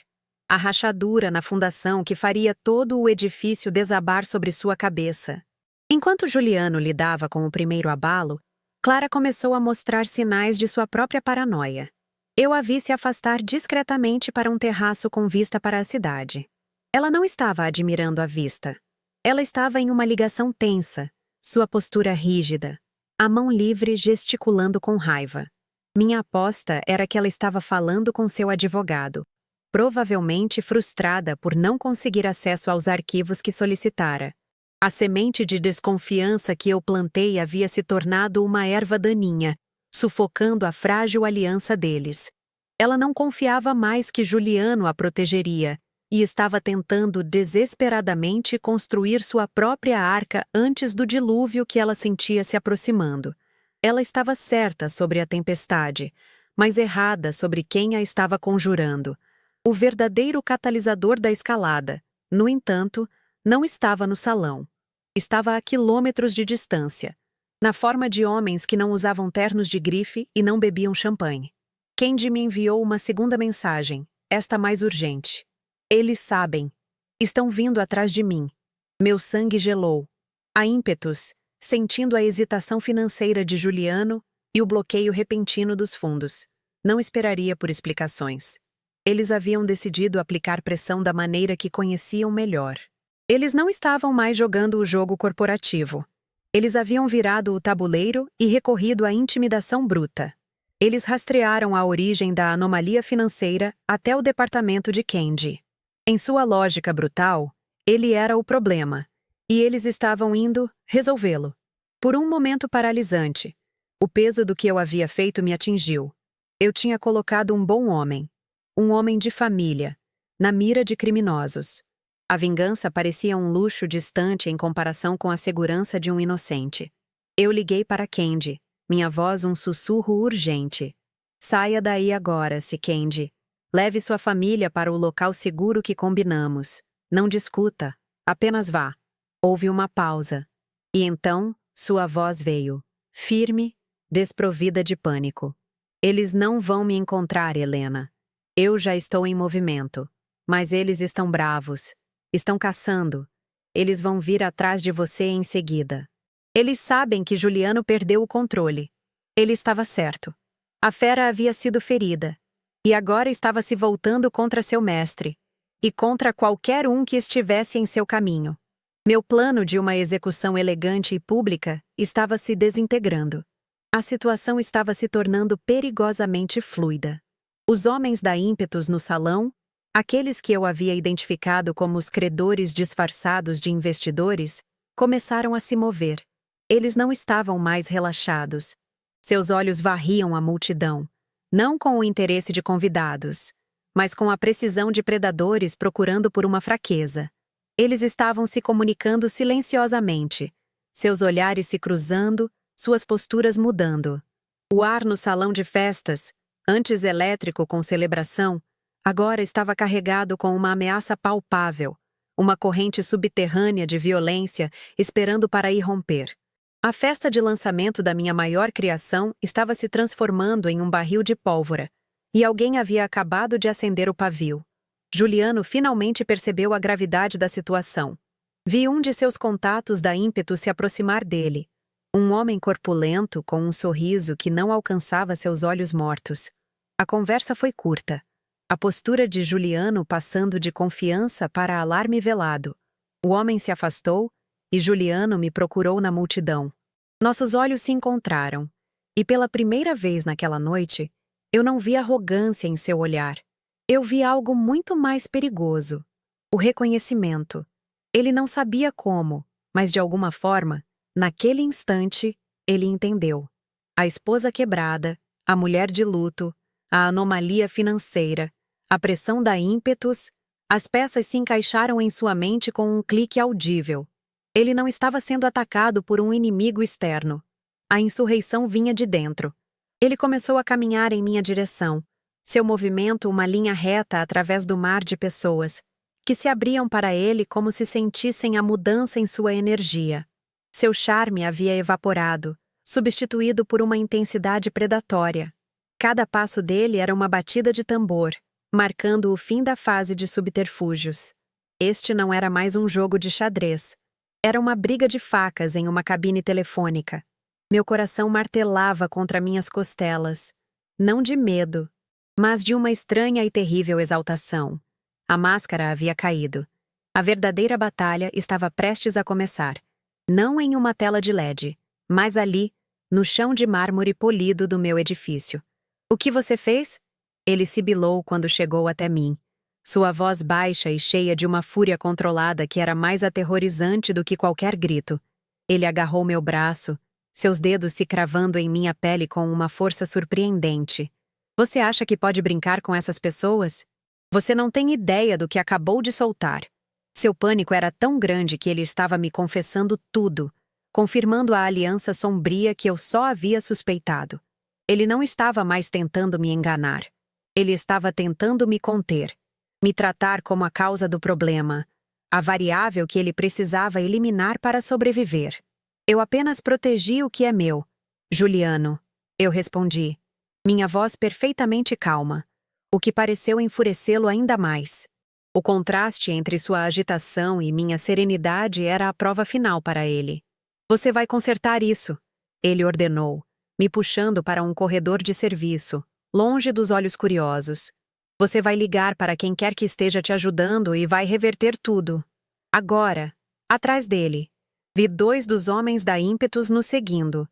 A rachadura na fundação que faria todo o edifício desabar sobre sua cabeça. Enquanto Juliano lidava com o primeiro abalo, Clara começou a mostrar sinais de sua própria paranoia. Eu a vi se afastar discretamente para um terraço com vista para a cidade. Ela não estava admirando a vista. Ela estava em uma ligação tensa, sua postura rígida, a mão livre gesticulando com raiva. Minha aposta era que ela estava falando com seu advogado, provavelmente frustrada por não conseguir acesso aos arquivos que solicitara. A semente de desconfiança que eu plantei havia se tornado uma erva daninha, sufocando a frágil aliança deles. Ela não confiava mais que Juliano a protegeria e estava tentando desesperadamente construir sua própria arca antes do dilúvio que ela sentia se aproximando. Ela estava certa sobre a tempestade, mas errada sobre quem a estava conjurando. O verdadeiro catalisador da escalada, no entanto, não estava no salão. Estava a quilômetros de distância, na forma de homens que não usavam ternos de grife e não bebiam champanhe. Kendi me enviou uma segunda mensagem, esta mais urgente. Eles sabem. Estão vindo atrás de mim. Meu sangue gelou. A ímpetus, sentindo a hesitação financeira de Juliano e o bloqueio repentino dos fundos. Não esperaria por explicações. Eles haviam decidido aplicar pressão da maneira que conheciam melhor. Eles não estavam mais jogando o jogo corporativo. Eles haviam virado o tabuleiro e recorrido à intimidação bruta. Eles rastrearam a origem da anomalia financeira até o departamento de Kendi. Em sua lógica brutal, ele era o problema, e eles estavam indo resolvê-lo. Por um momento paralisante, o peso do que eu havia feito me atingiu. Eu tinha colocado um bom homem, um homem de família, na mira de criminosos. A vingança parecia um luxo distante em comparação com a segurança de um inocente. Eu liguei para Kendi, minha voz um sussurro urgente. Saia daí agora, Kendi. Leve sua família para o local seguro que combinamos. Não discuta, apenas vá. Houve uma pausa. E então, sua voz veio, firme, desprovida de pânico. Eles não vão me encontrar, Helena. Eu já estou em movimento. Mas eles estão bravos. Estão caçando. Eles vão vir atrás de você em seguida. Eles sabem que Juliano perdeu o controle. Ele estava certo. A fera havia sido ferida. E agora estava se voltando contra seu mestre. E contra qualquer um que estivesse em seu caminho. Meu plano de uma execução elegante e pública estava se desintegrando. A situação estava se tornando perigosamente fluida. Os homens da ímpetus no salão, aqueles que eu havia identificado como os credores disfarçados de investidores, começaram a se mover. Eles não estavam mais relaxados. Seus olhos varriam a multidão, não com o interesse de convidados, mas com a precisão de predadores procurando por uma fraqueza. Eles estavam se comunicando silenciosamente, seus olhares se cruzando, suas posturas mudando. O ar no salão de festas, antes elétrico com celebração, agora estava carregado com uma ameaça palpável, uma corrente subterrânea de violência esperando para irromper. A festa de lançamento da minha maior criação estava se transformando em um barril de pólvora, e alguém havia acabado de acender o pavio. Juliano finalmente percebeu a gravidade da situação. Vi um de seus contatos da ímpeto se aproximar dele. Um homem corpulento com um sorriso que não alcançava seus olhos mortos. A conversa foi curta. A postura de Juliano passando de confiança para alarme velado. O homem se afastou e Juliano me procurou na multidão. Nossos olhos se encontraram, e pela primeira vez naquela noite, eu não vi arrogância em seu olhar. Eu vi algo muito mais perigoso. O reconhecimento. Ele não sabia como, mas de alguma forma, naquele instante, ele entendeu. A esposa quebrada, a mulher de luto, a anomalia financeira, a pressão da ímpetus, as peças se encaixaram em sua mente com um clique audível. Ele não estava sendo atacado por um inimigo externo. A insurreição vinha de dentro. Ele começou a caminhar em minha direção, seu movimento uma linha reta através do mar de pessoas, que se abriam para ele como se sentissem a mudança em sua energia. Seu charme havia evaporado, substituído por uma intensidade predatória. Cada passo dele era uma batida de tambor, marcando o fim da fase de subterfúgios. Este não era mais um jogo de xadrez. Era uma briga de facas em uma cabine telefônica. Meu coração martelava contra minhas costelas, não de medo, mas de uma estranha e terrível exaltação. A máscara havia caído. A verdadeira batalha estava prestes a começar. Não em uma tela de LED, mas ali, no chão de mármore polido do meu edifício. O que você fez? Ele sibilou quando chegou até mim. Sua voz baixa e cheia de uma fúria controlada que era mais aterrorizante do que qualquer grito. Ele agarrou meu braço, seus dedos se cravando em minha pele com uma força surpreendente. Você acha que pode brincar com essas pessoas? Você não tem ideia do que acabou de soltar. Seu pânico era tão grande que ele estava me confessando tudo, confirmando a aliança sombria que eu só havia suspeitado. Ele não estava mais tentando me enganar. Ele estava tentando me conter, me tratar como a causa do problema, a variável que ele precisava eliminar para sobreviver. Eu apenas protegi o que é meu. Juliano, eu respondi, minha voz perfeitamente calma, o que pareceu enfurecê-lo ainda mais. O contraste entre sua agitação e minha serenidade era a prova final para ele. Você vai consertar isso, ele ordenou, me puxando para um corredor de serviço, longe dos olhos curiosos. Você vai ligar para quem quer que esteja te ajudando e vai reverter tudo. Agora, atrás dele, vi 2 dos homens da ímpetus nos seguindo,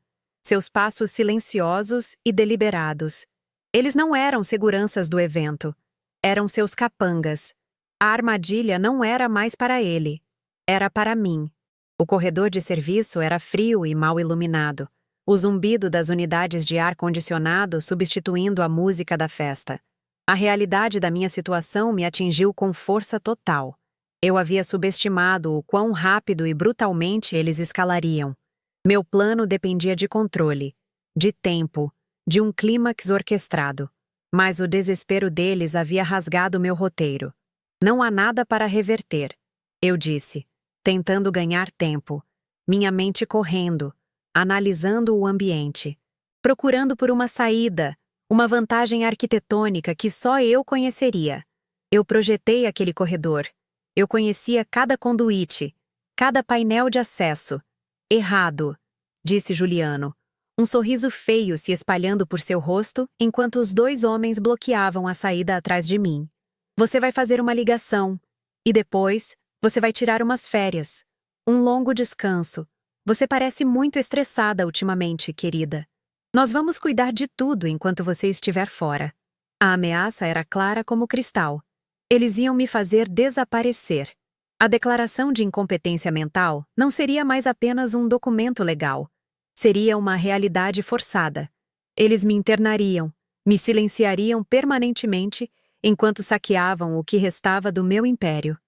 seus passos silenciosos e deliberados. Eles não eram seguranças do evento, eram seus capangas. A armadilha não era mais para ele, era para mim. O corredor de serviço era frio e mal iluminado, o zumbido das unidades de ar-condicionado substituindo a música da festa. A realidade da minha situação me atingiu com força total. Eu havia subestimado o quão rápido e brutalmente eles escalariam. Meu plano dependia de controle, de tempo, de um clímax orquestrado. Mas o desespero deles havia rasgado meu roteiro. Não há nada para reverter, eu disse, tentando ganhar tempo, minha mente correndo, analisando o ambiente, procurando por uma saída, uma vantagem arquitetônica que só eu conheceria. Eu projetei aquele corredor. Eu conhecia cada conduíte, cada painel de acesso. Errado, disse Juliano, um sorriso feio se espalhando por seu rosto enquanto os 2 homens bloqueavam a saída atrás de mim. Você vai fazer uma ligação, e depois você vai tirar umas férias. Um longo descanso. Você parece muito estressada ultimamente, querida. Nós vamos cuidar de tudo enquanto você estiver fora. A ameaça era clara como cristal. Eles iam me fazer desaparecer. A declaração de incompetência mental não seria mais apenas um documento legal. Seria uma realidade forçada. Eles me internariam, me silenciariam permanentemente enquanto saqueavam o que restava do meu império.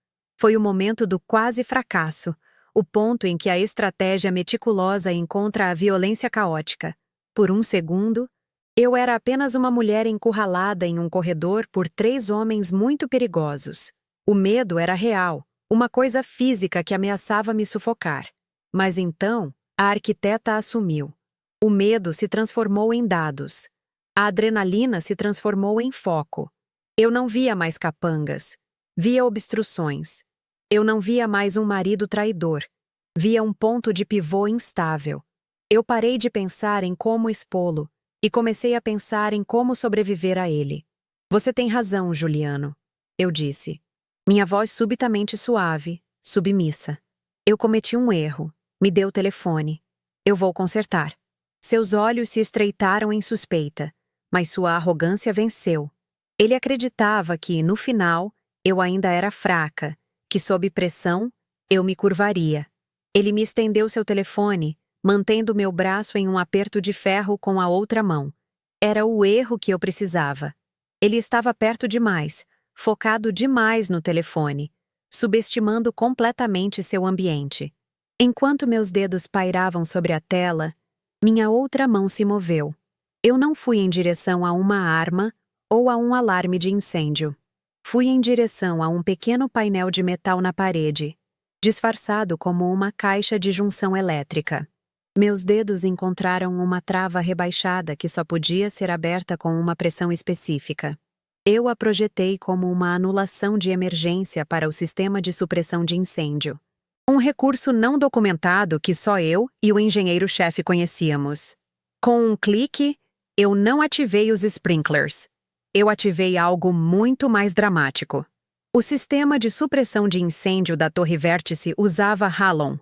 Foi o momento do quase fracasso, o ponto em que a estratégia meticulosa encontra a violência caótica. Por um segundo, eu era apenas uma mulher encurralada em um corredor por 3 homens muito perigosos. O medo era real, uma coisa física que ameaçava me sufocar. Mas então, a arquiteta assumiu. O medo se transformou em dados. A adrenalina se transformou em foco. Eu não via mais capangas. Via obstruções. Eu não via mais um marido traidor. Via um ponto de pivô instável. Eu parei de pensar em como expô-lo e comecei a pensar em como sobreviver a ele. Você tem razão, Juliano, eu disse. Minha voz subitamente suave, submissa. Eu cometi um erro. Me dê o telefone. Eu vou consertar. Seus olhos se estreitaram em suspeita, mas sua arrogância venceu. Ele acreditava que, no final, eu ainda era fraca, que sob pressão, eu me curvaria. Ele me estendeu seu telefone, mantendo meu braço em um aperto de ferro com a outra mão. Era o erro que eu precisava. Ele estava perto demais, focado demais no telefone, subestimando completamente seu ambiente. Enquanto meus dedos pairavam sobre a tela, minha outra mão se moveu. Eu não fui em direção a uma arma ou a um alarme de incêndio. Fui em direção a um pequeno painel de metal na parede, disfarçado como uma caixa de junção elétrica. Meus dedos encontraram uma trava rebaixada que só podia ser aberta com uma pressão específica. Eu a projetei como uma anulação de emergência para o sistema de supressão de incêndio. Um recurso não documentado que só eu e o engenheiro-chefe conhecíamos. Com um clique, eu não ativei os sprinklers. Eu ativei algo muito mais dramático. O sistema de supressão de incêndio da torre vértice usava halon,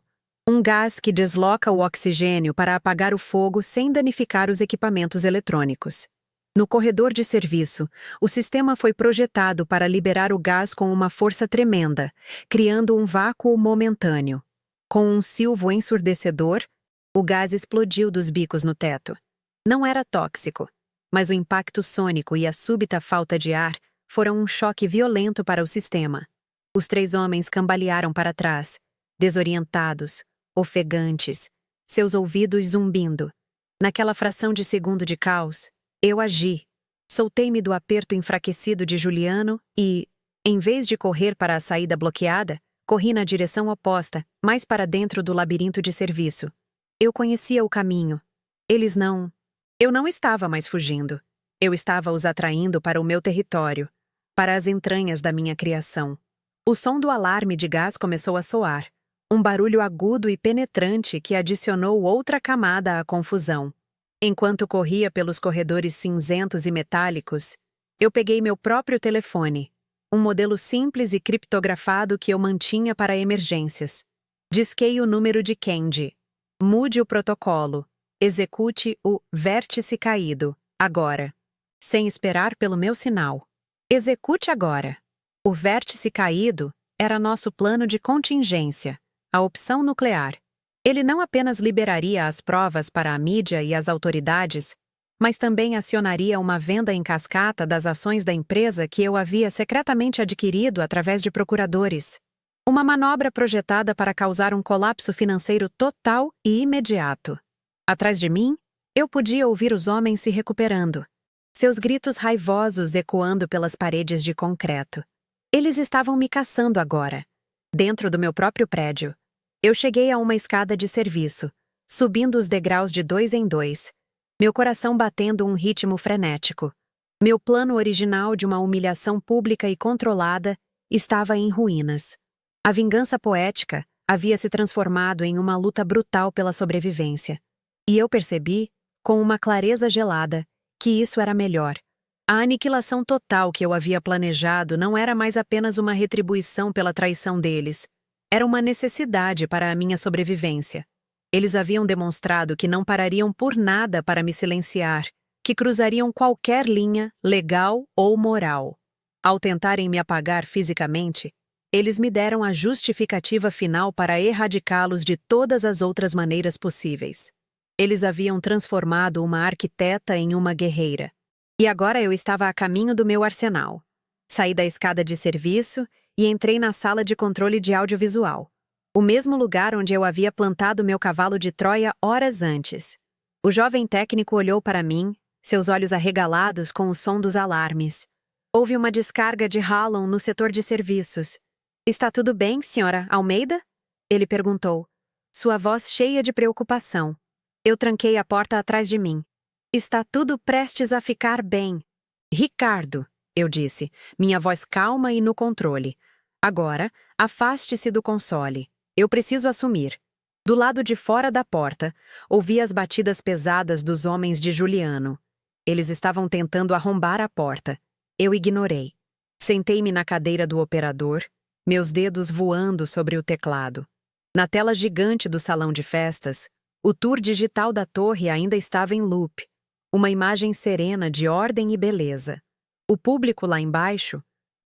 um gás que desloca o oxigênio para apagar o fogo sem danificar os equipamentos eletrônicos. No corredor de serviço, o sistema foi projetado para liberar o gás com uma força tremenda, criando um vácuo momentâneo. Com um silvo ensurdecedor, o gás explodiu dos bicos no teto. Não era tóxico, mas o impacto sônico e a súbita falta de ar foram um choque violento para o sistema. Os 3 homens cambalearam para trás, desorientados, ofegantes, seus ouvidos zumbindo. Naquela fração de segundo de caos, eu agi. Soltei-me do aperto enfraquecido de Juliano e, em vez de correr para a saída bloqueada, corri na direção oposta, mais para dentro do labirinto de serviço. Eu conhecia o caminho. Eles não. Eu não estava mais fugindo. Eu estava os atraindo para o meu território, para as entranhas da minha criação. O som do alarme de gás começou a soar, um barulho agudo e penetrante que adicionou outra camada à confusão. Enquanto corria pelos corredores cinzentos e metálicos, eu peguei meu próprio telefone, um modelo simples e criptografado que eu mantinha para emergências. Disquei o número de Candy. Mude o protocolo. Execute o vértice caído, agora. Sem esperar pelo meu sinal. Execute agora. O vértice caído era nosso plano de contingência, a opção nuclear. Ele não apenas liberaria as provas para a mídia e as autoridades, mas também acionaria uma venda em cascata das ações da empresa que eu havia secretamente adquirido através de procuradores. Uma manobra projetada para causar um colapso financeiro total e imediato. Atrás de mim, eu podia ouvir os homens se recuperando, seus gritos raivosos ecoando pelas paredes de concreto. Eles estavam me caçando agora, dentro do meu próprio prédio. Eu cheguei a uma escada de serviço, subindo os degraus de 2 em 2, meu coração batendo um ritmo frenético. Meu plano original de uma humilhação pública e controlada estava em ruínas. A vingança poética havia se transformado em uma luta brutal pela sobrevivência. E eu percebi, com uma clareza gelada, que isso era melhor. A aniquilação total que eu havia planejado não era mais apenas uma retribuição pela traição deles. Era uma necessidade para a minha sobrevivência. Eles haviam demonstrado que não parariam por nada para me silenciar, que cruzariam qualquer linha, legal ou moral. Ao tentarem me apagar fisicamente, eles me deram a justificativa final para erradicá-los de todas as outras maneiras possíveis. Eles haviam transformado uma arquiteta em uma guerreira. E agora eu estava a caminho do meu arsenal. Saí da escada de serviço e entrei na sala de controle de audiovisual, o mesmo lugar onde eu havia plantado meu cavalo de Troia horas antes. O jovem técnico olhou para mim, seus olhos arregalados com o som dos alarmes. Houve uma descarga de Halon no setor de serviços. "Está tudo bem, senhora Almeida?" Ele perguntou, sua voz cheia de preocupação. Eu tranquei a porta atrás de mim. "Está tudo prestes a ficar bem." "Ricardo", eu disse, minha voz calma e no controle. "Agora, afaste-se do console. Eu preciso assumir." Do lado de fora da porta, ouvi as batidas pesadas dos homens de Juliano. Eles estavam tentando arrombar a porta. Eu ignorei. Sentei-me na cadeira do operador, meus dedos voando sobre o teclado. Na tela gigante do salão de festas, o tour digital da torre ainda estava em loop, uma imagem serena de ordem e beleza. O público lá embaixo,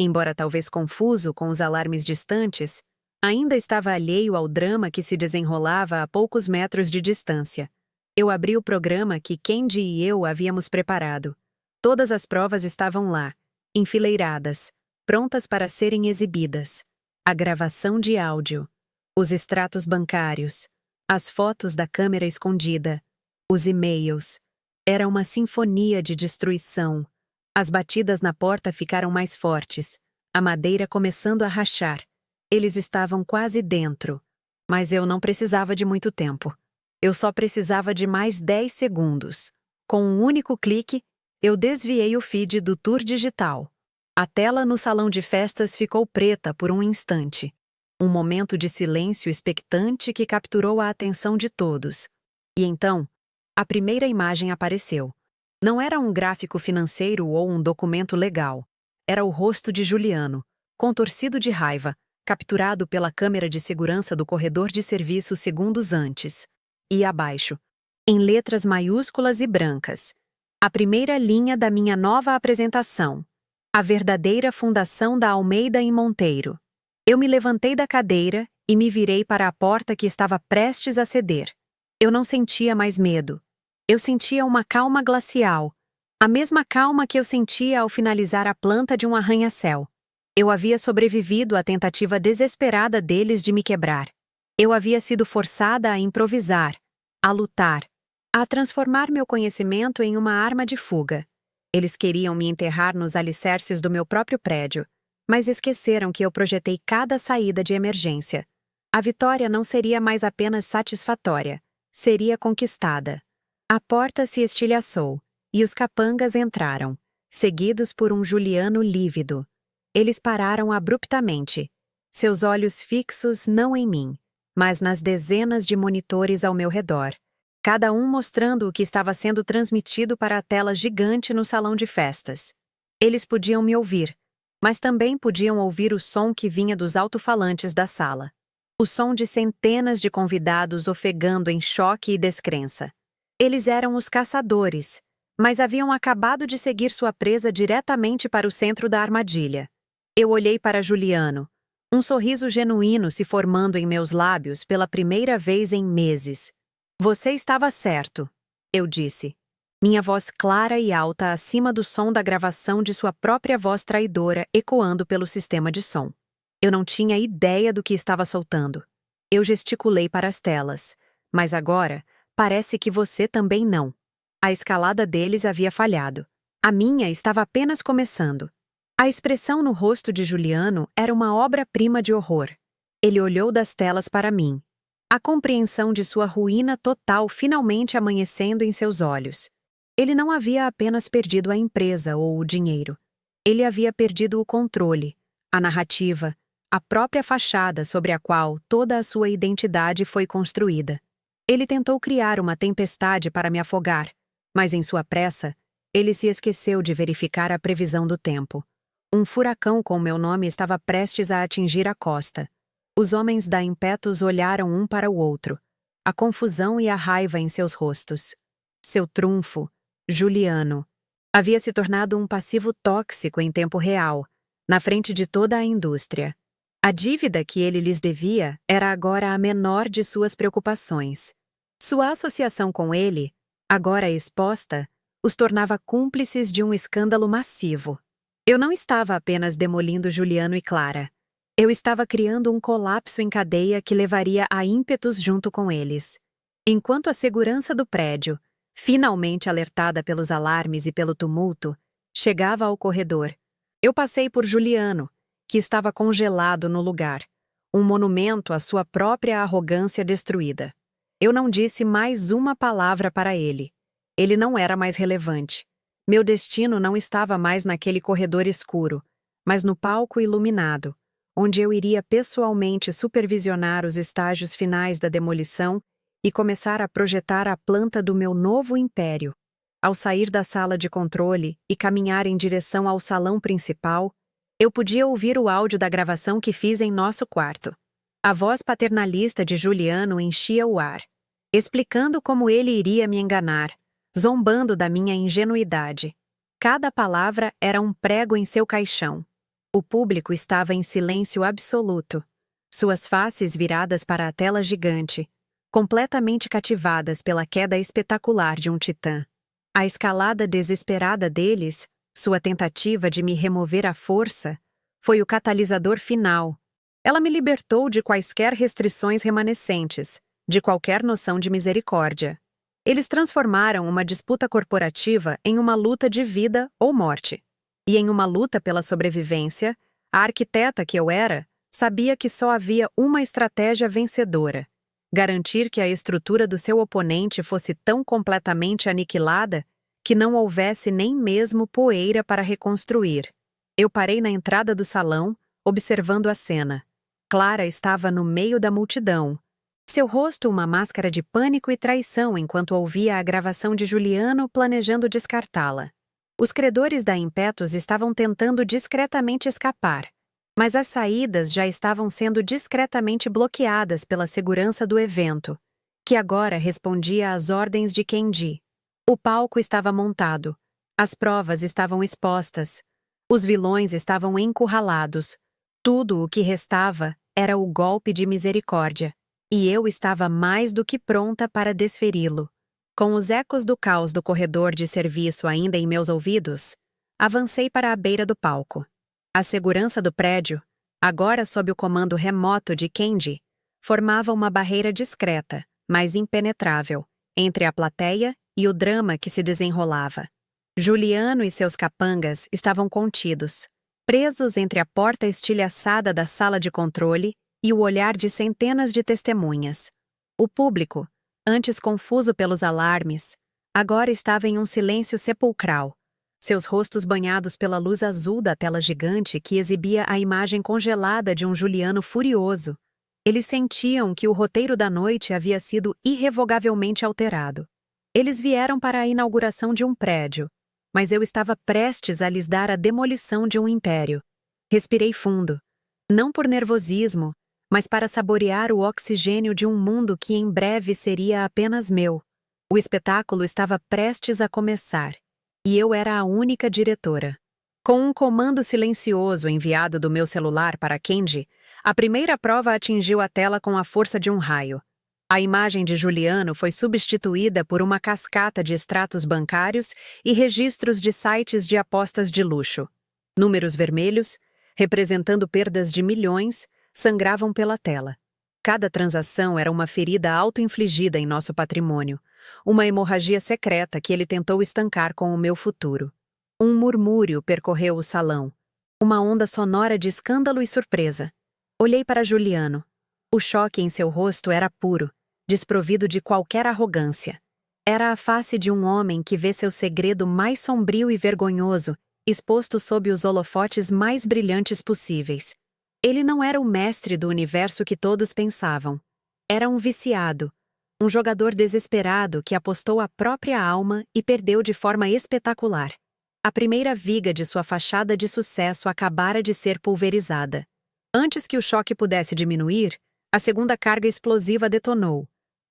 embora talvez confuso com os alarmes distantes, ainda estava alheio ao drama que se desenrolava a poucos metros de distância. Eu abri o programa que Candy e eu havíamos preparado. Todas as provas estavam lá, enfileiradas, prontas para serem exibidas. A gravação de áudio, os extratos bancários, as fotos da câmera escondida, os e-mails. Era uma sinfonia de destruição. As batidas na porta ficaram mais fortes, a madeira começando a rachar. Eles estavam quase dentro, mas eu não precisava de muito tempo. Eu só precisava de mais 10 segundos. Com um único clique, eu desviei o feed do tour digital. A tela no salão de festas ficou preta por um instante. Um momento de silêncio expectante que capturou a atenção de todos. E então, a primeira imagem apareceu. Não era um gráfico financeiro ou um documento legal. Era o rosto de Juliano, contorcido de raiva, capturado pela câmera de segurança do corredor de serviço segundos antes. E abaixo, em letras maiúsculas e brancas, A primeira linha da minha nova apresentação. A verdadeira fundação da Almeida em Monteiro. Eu me levantei da cadeira e me virei para a porta que estava prestes a ceder. Eu não sentia mais medo. Eu sentia uma calma glacial, a mesma calma que eu sentia ao finalizar a planta de um arranha-céu. Eu havia sobrevivido à tentativa desesperada deles de me quebrar. Eu havia sido forçada a improvisar, a lutar, a transformar meu conhecimento em uma arma de fuga. Eles queriam me enterrar nos alicerces do meu próprio prédio, mas esqueceram que eu projetei cada saída de emergência. A vitória não seria mais apenas satisfatória, seria conquistada. A porta se estilhaçou, e os capangas entraram, seguidos por um Juliano lívido. Eles pararam abruptamente, seus olhos fixos não em mim, mas nas dezenas de monitores ao meu redor, cada um mostrando o que estava sendo transmitido para a tela gigante no salão de festas. Eles podiam me ouvir, mas também podiam ouvir o som que vinha dos alto-falantes da sala. O som de centenas de convidados ofegando em choque e descrença. Eles eram os caçadores, mas haviam acabado de seguir sua presa diretamente para o centro da armadilha. Eu olhei para Juliano, um sorriso genuíno se formando em meus lábios pela primeira vez em meses. Você estava certo, eu disse. Minha voz clara e alta acima do som da gravação de sua própria voz traidora ecoando pelo sistema de som. Eu não tinha ideia do que estava soltando. Eu gesticulei para as telas, mas agora parece que você também não. A escalada deles havia falhado. A minha estava apenas começando. A expressão no rosto de Juliano era uma obra-prima de horror. Ele olhou das telas para mim. A compreensão de sua ruína total finalmente amanhecendo em seus olhos. Ele não havia apenas perdido a empresa ou o dinheiro. Ele havia perdido o controle, a narrativa, a própria fachada sobre a qual toda a sua identidade foi construída. Ele tentou criar uma tempestade para me afogar, mas em sua pressa, ele se esqueceu de verificar a previsão do tempo. Um furacão com meu nome estava prestes a atingir a costa. Os homens da Impetus olharam um para o outro, a confusão e a raiva em seus rostos. Seu trunfo, Juliano, havia se tornado um passivo tóxico em tempo real, na frente de toda a indústria. A dívida que ele lhes devia era agora a menor de suas preocupações. Sua associação com ele, agora exposta, os tornava cúmplices de um escândalo massivo. Eu não estava apenas demolindo Juliano e Clara. Eu estava criando um colapso em cadeia que levaria a ímpetos junto com eles. Enquanto a segurança do prédio, finalmente alertada pelos alarmes e pelo tumulto, chegava ao corredor, eu passei por Juliano, que estava congelado no lugar, um monumento à sua própria arrogância destruída. Eu não disse mais uma palavra para ele. Ele não era mais relevante. Meu destino não estava mais naquele corredor escuro, mas no palco iluminado, onde eu iria pessoalmente supervisionar os estágios finais da demolição e começar a projetar a planta do meu novo império. Ao sair da sala de controle e caminhar em direção ao salão principal, eu podia ouvir o áudio da gravação que fiz em nosso quarto. A voz paternalista de Juliano enchia o ar, explicando como ele iria me enganar, zombando da minha ingenuidade. Cada palavra era um prego em seu caixão. O público estava em silêncio absoluto, suas faces viradas para a tela gigante, completamente cativadas pela queda espetacular de um titã. A escalada desesperada deles, sua tentativa de me remover à força, foi o catalisador final. Ela me libertou de quaisquer restrições remanescentes, de qualquer noção de misericórdia. Eles transformaram uma disputa corporativa em uma luta de vida ou morte. E em uma luta pela sobrevivência, a arquiteta que eu era sabia que só havia uma estratégia vencedora: garantir que a estrutura do seu oponente fosse tão completamente aniquilada que não houvesse nem mesmo poeira para reconstruir. Eu parei na entrada do salão, observando a cena. Clara estava no meio da multidão, seu rosto uma máscara de pânico e traição enquanto ouvia a gravação de Juliano planejando descartá-la. Os credores da Impetus estavam tentando discretamente escapar, mas as saídas já estavam sendo discretamente bloqueadas pela segurança do evento, que agora respondia às ordens de Kendi. O palco estava montado. As provas estavam expostas. Os vilões estavam encurralados. Tudo o que restava era o golpe de misericórdia. E eu estava mais do que pronta para desferi-lo. Com os ecos do caos do corredor de serviço ainda em meus ouvidos, avancei para a beira do palco. A segurança do prédio, agora sob o comando remoto de Kendi, formava uma barreira discreta, mas impenetrável, entre a plateia e o drama que se desenrolava. Juliano e seus capangas estavam contidos, presos entre a porta estilhaçada da sala de controle e o olhar de centenas de testemunhas. O público, antes confuso pelos alarmes, agora estava em um silêncio sepulcral, seus rostos banhados pela luz azul da tela gigante que exibia a imagem congelada de um Juliano furioso. Eles sentiam que o roteiro da noite havia sido irrevogavelmente alterado. Eles vieram para a inauguração de um prédio, mas eu estava prestes a lhes dar a demolição de um império. Respirei fundo, não por nervosismo, mas para saborear o oxigênio de um mundo que em breve seria apenas meu. O espetáculo estava prestes a começar, e eu era a única diretora. Com um comando silencioso enviado do meu celular para Kendi, a primeira prova atingiu a tela com a força de um raio. A imagem de Juliano foi substituída por uma cascata de extratos bancários e registros de sites de apostas de luxo. Números vermelhos, representando perdas de milhões, sangravam pela tela. Cada transação era uma ferida auto-infligida em nosso patrimônio, uma hemorragia secreta que ele tentou estancar com o meu futuro. Um murmúrio percorreu o salão, uma onda sonora de escândalo e surpresa. Olhei para Juliano. O choque em seu rosto era puro, desprovido de qualquer arrogância. Era a face de um homem que vê seu segredo mais sombrio e vergonhoso exposto sob os holofotes mais brilhantes possíveis. Ele não era o mestre do universo que todos pensavam. Era um viciado, um jogador desesperado que apostou a própria alma e perdeu de forma espetacular. A primeira viga de sua fachada de sucesso acabara de ser pulverizada. Antes que o choque pudesse diminuir, a segunda carga explosiva detonou.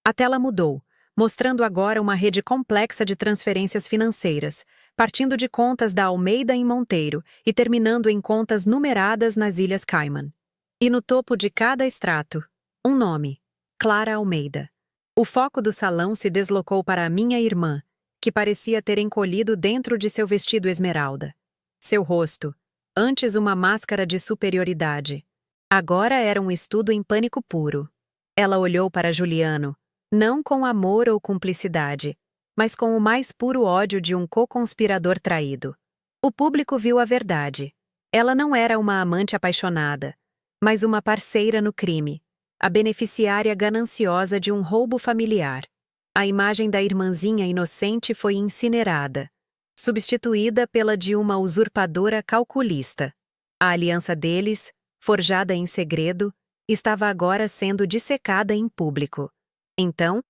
A tela mudou, mostrando agora uma rede complexa de transferências financeiras, partindo de contas da Almeida em Monteiro e terminando em contas numeradas nas Ilhas Cayman. E no topo de cada extrato, um nome: Clara Almeida. O foco do salão se deslocou para a minha irmã, que parecia ter encolhido dentro de seu vestido esmeralda. Seu rosto, antes uma máscara de superioridade, agora era um estudo em pânico puro. Ela olhou para Juliano, não com amor ou cumplicidade, mas com o mais puro ódio de um co-conspirador traído. O público viu a verdade. Ela não era uma amante apaixonada, mas uma parceira no crime, a beneficiária gananciosa de um roubo familiar. A imagem da irmãzinha inocente foi incinerada, substituída pela de uma usurpadora calculista. A aliança deles, forjada em segredo, estava agora sendo dissecada em público. Então,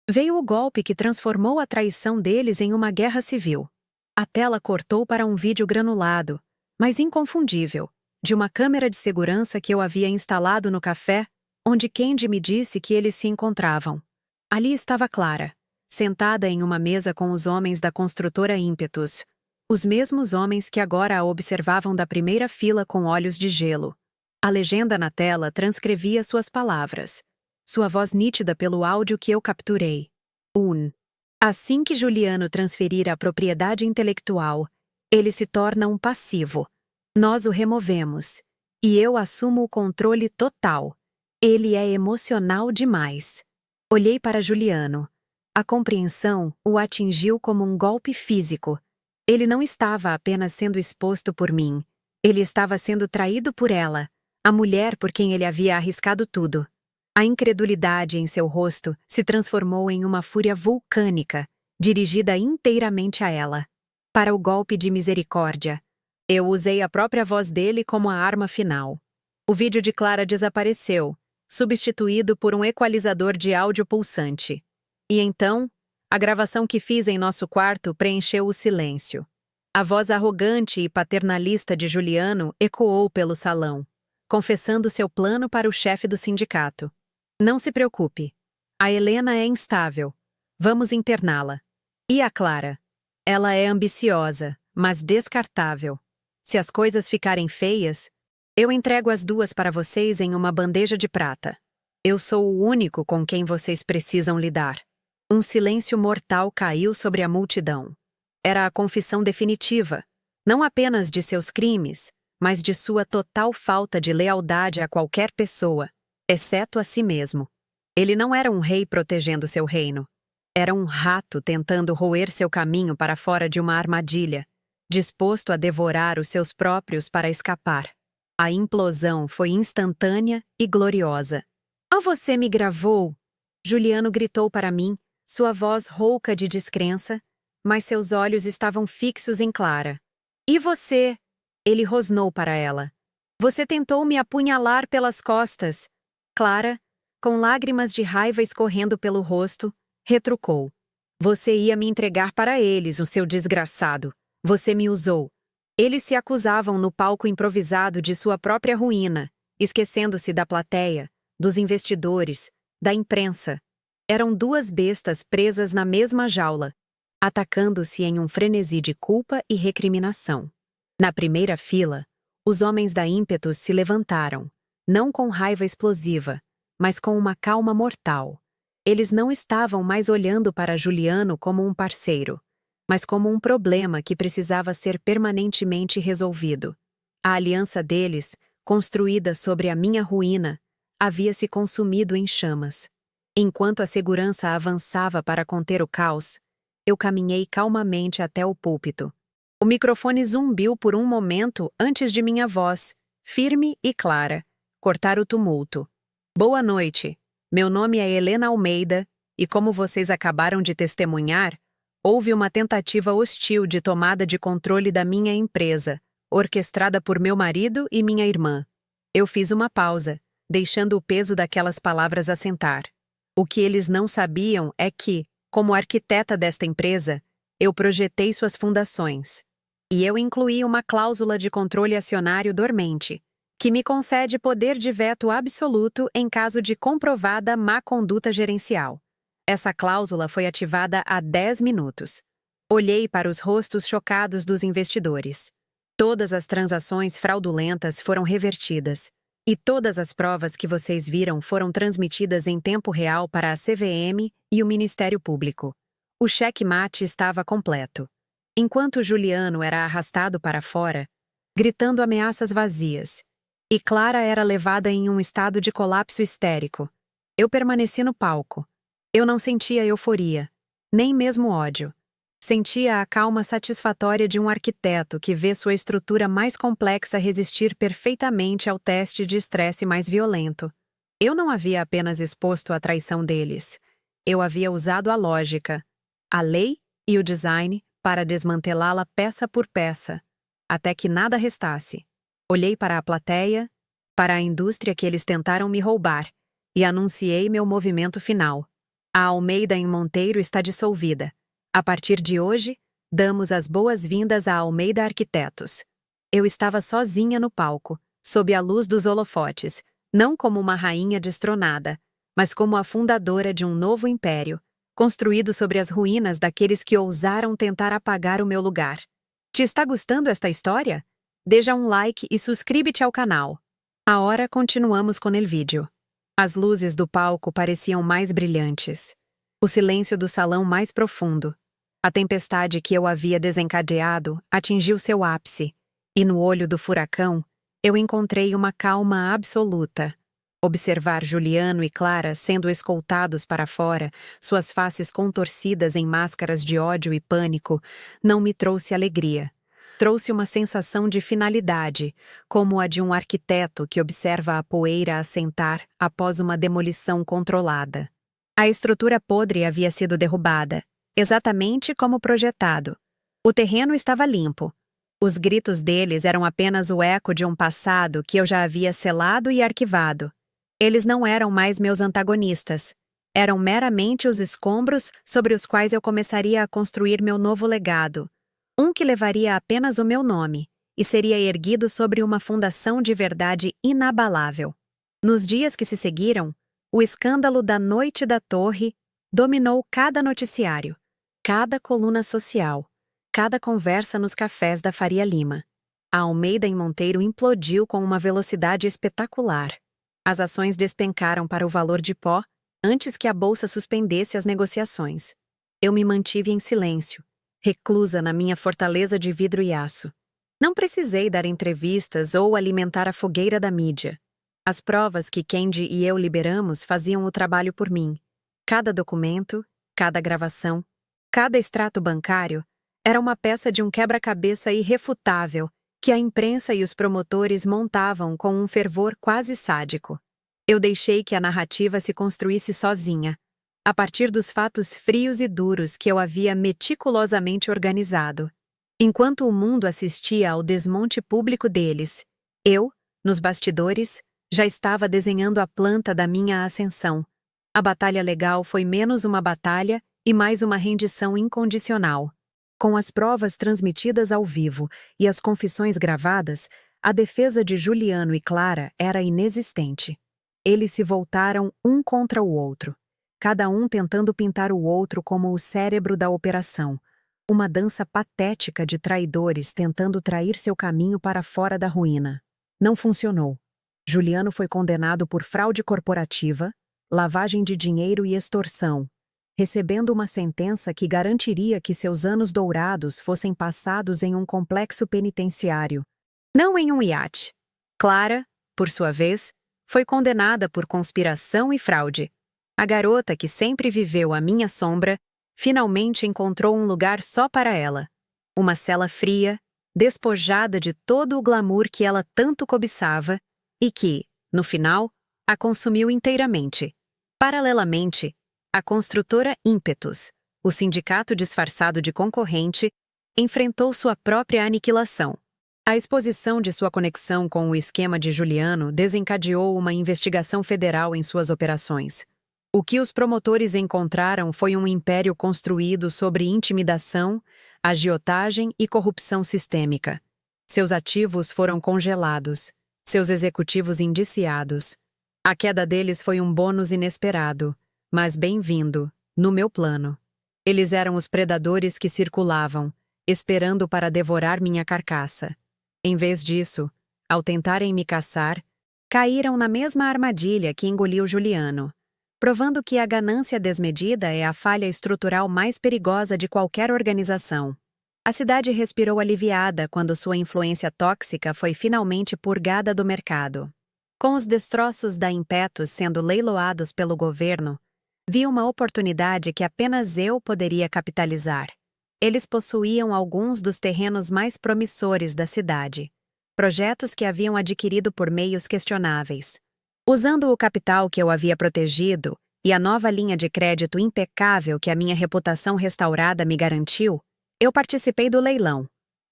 veio o golpe que transformou a traição deles em uma guerra civil. A tela cortou para um vídeo granulado, mas inconfundível, de uma câmera de segurança que eu havia instalado no café, onde Kendi me disse que eles se encontravam. Ali estava Clara, sentada em uma mesa com os homens da construtora Ímpetus, os mesmos homens que agora a observavam da primeira fila com olhos de gelo. A legenda na tela transcrevia suas palavras, sua voz nítida pelo áudio que eu capturei. Assim que Juliano transferir a propriedade intelectual, ele se torna um passivo. Nós o removemos, e eu assumo o controle total. Ele é emocional demais. Olhei para Juliano. A compreensão o atingiu como um golpe físico. Ele não estava apenas sendo exposto por mim. Ele estava sendo traído por ela, a mulher por quem ele havia arriscado tudo. A incredulidade em seu rosto se transformou em uma fúria vulcânica, dirigida inteiramente a ela. Para o golpe de misericórdia, eu usei a própria voz dele como a arma final. O vídeo de Clara desapareceu, substituído por um equalizador de áudio pulsante. E então, a gravação que fiz em nosso quarto preencheu o silêncio. A voz arrogante e paternalista de Juliano ecoou pelo salão, confessando seu plano para o chefe do sindicato. Não se preocupe. A Helena é instável. Vamos interná-la. E a Clara? Ela é ambiciosa, mas descartável. Se as coisas ficarem feias, eu entrego as duas para vocês em uma bandeja de prata. Eu sou o único com quem vocês precisam lidar. Um silêncio mortal caiu sobre a multidão. Era a confissão definitiva, não apenas de seus crimes, mas de sua total falta de lealdade a qualquer pessoa, exceto a si mesmo. Ele não era um rei protegendo seu reino. Era um rato tentando roer seu caminho para fora de uma armadilha, disposto a devorar os seus próprios para escapar. A implosão foi instantânea e gloriosa. "Ah, você me gravou!" Juliano gritou para mim, sua voz rouca de descrença, mas seus olhos estavam fixos em Clara. "E você?" Ele rosnou para ela. "Você tentou me apunhalar pelas costas." Clara, com lágrimas de raiva escorrendo pelo rosto, retrucou. "Você ia me entregar para eles, o seu desgraçado. Você me usou." Eles se acusavam no palco improvisado de sua própria ruína, esquecendo-se da plateia, dos investidores, da imprensa. Eram duas bestas presas na mesma jaula, atacando-se em um frenesi de culpa e recriminação. Na primeira fila, os homens da ímpetus se levantaram, não com raiva explosiva, mas com uma calma mortal. Eles não estavam mais olhando para Juliano como um parceiro, mas como um problema que precisava ser permanentemente resolvido. A aliança deles, construída sobre a minha ruína, havia se consumido em chamas. Enquanto a segurança avançava para conter o caos, eu caminhei calmamente até o púlpito. O microfone zumbiu por um momento antes de minha voz, firme e clara, cortar o tumulto. "Boa noite. Meu nome é Helena Almeida, e como vocês acabaram de testemunhar, houve uma tentativa hostil de tomada de controle da minha empresa, orquestrada por meu marido e minha irmã." Eu fiz uma pausa, deixando o peso daquelas palavras assentar. O que eles não sabiam é que, como arquiteta desta empresa, eu projetei suas fundações. E eu incluí uma cláusula de controle acionário dormente, que me concede poder de veto absoluto em caso de comprovada má conduta gerencial. Essa cláusula foi ativada há 10 minutos. Olhei para os rostos chocados dos investidores. Todas as transações fraudulentas foram revertidas. E todas as provas que vocês viram foram transmitidas em tempo real para a CVM e o Ministério Público. O cheque-mate estava completo. Enquanto Juliano era arrastado para fora, gritando ameaças vazias, e Clara era levada em um estado de colapso histérico, eu permaneci no palco. Eu não sentia euforia, nem mesmo ódio. Sentia a calma satisfatória de um arquiteto que vê sua estrutura mais complexa resistir perfeitamente ao teste de estresse mais violento. Eu não havia apenas exposto a traição deles. Eu havia usado a lógica, a lei e o design para desmantelá-la peça por peça, até que nada restasse. Olhei para a plateia, para a indústria que eles tentaram me roubar, e anunciei meu movimento final. A Almeida em Monteiro está dissolvida. A partir de hoje, damos as boas-vindas a Almeida Arquitetos. Eu estava sozinha no palco, sob a luz dos holofotes, não como uma rainha destronada, mas como a fundadora de um novo império, construído sobre as ruínas daqueles que ousaram tentar apagar o meu lugar. Te está gostando esta história? Deixa um like e suscríbete ao canal. Agora continuamos com o vídeo. As luzes do palco pareciam mais brilhantes. O silêncio do salão mais profundo. A tempestade que eu havia desencadeado atingiu seu ápice, e no olho do furacão, eu encontrei uma calma absoluta. Observar Juliano e Clara sendo escoltados para fora, suas faces contorcidas em máscaras de ódio e pânico, não me trouxe alegria. Trouxe uma sensação de finalidade, como a de um arquiteto que observa a poeira assentar após uma demolição controlada. A estrutura podre havia sido derrubada, exatamente como projetado. O terreno estava limpo. Os gritos deles eram apenas o eco de um passado que eu já havia selado e arquivado. Eles não eram mais meus antagonistas. Eram meramente os escombros sobre os quais eu começaria a construir meu novo legado. Um que levaria apenas o meu nome e seria erguido sobre uma fundação de verdade inabalável. Nos dias que se seguiram, o escândalo da Noite da Torre dominou cada noticiário. Cada coluna social, cada conversa nos cafés da Faria Lima. A Almeida em Monteiro implodiu com uma velocidade espetacular. As ações despencaram para o valor de pó antes que a bolsa suspendesse as negociações. Eu me mantive em silêncio, reclusa na minha fortaleza de vidro e aço. Não precisei dar entrevistas ou alimentar a fogueira da mídia. As provas que Kendi e eu liberamos faziam o trabalho por mim. Cada documento, cada gravação, cada extrato bancário era uma peça de um quebra-cabeça irrefutável que a imprensa e os promotores montavam com um fervor quase sádico. Eu deixei que a narrativa se construísse sozinha, a partir dos fatos frios e duros que eu havia meticulosamente organizado. Enquanto o mundo assistia ao desmonte público deles, eu, nos bastidores, já estava desenhando a planta da minha ascensão. A batalha legal foi menos uma batalha e mais uma rendição incondicional. Com as provas transmitidas ao vivo e as confissões gravadas, a defesa de Juliano e Clara era inexistente. Eles se voltaram um contra o outro, cada um tentando pintar o outro como o cérebro da operação, uma dança patética de traidores tentando trair seu caminho para fora da ruína. Não funcionou. Juliano foi condenado por fraude corporativa, lavagem de dinheiro e extorsão, recebendo uma sentença que garantiria que seus anos dourados fossem passados em um complexo penitenciário, não em um iate. Clara, por sua vez, foi condenada por conspiração e fraude. A garota que sempre viveu à minha sombra finalmente encontrou um lugar só para ela. Uma cela fria, despojada de todo o glamour que ela tanto cobiçava e que, no final, a consumiu inteiramente. Paralelamente, a construtora Ímpetus, o sindicato disfarçado de concorrente, enfrentou sua própria aniquilação. A exposição de sua conexão com o esquema de Juliano desencadeou uma investigação federal em suas operações. O que os promotores encontraram foi um império construído sobre intimidação, agiotagem e corrupção sistêmica. Seus ativos foram congelados, seus executivos indiciados. A queda deles foi um bônus inesperado, mas bem-vindo, no meu plano. Eles eram os predadores que circulavam, esperando para devorar minha carcaça. Em vez disso, ao tentarem me caçar, caíram na mesma armadilha que engoliu Juliano, provando que a ganância desmedida é a falha estrutural mais perigosa de qualquer organização. A cidade respirou aliviada quando sua influência tóxica foi finalmente purgada do mercado. Com os destroços da Impetus sendo leiloados pelo governo, vi uma oportunidade que apenas eu poderia capitalizar. Eles possuíam alguns dos terrenos mais promissores da cidade, projetos que haviam adquirido por meios questionáveis. Usando o capital que eu havia protegido e a nova linha de crédito impecável que a minha reputação restaurada me garantiu, eu participei do leilão,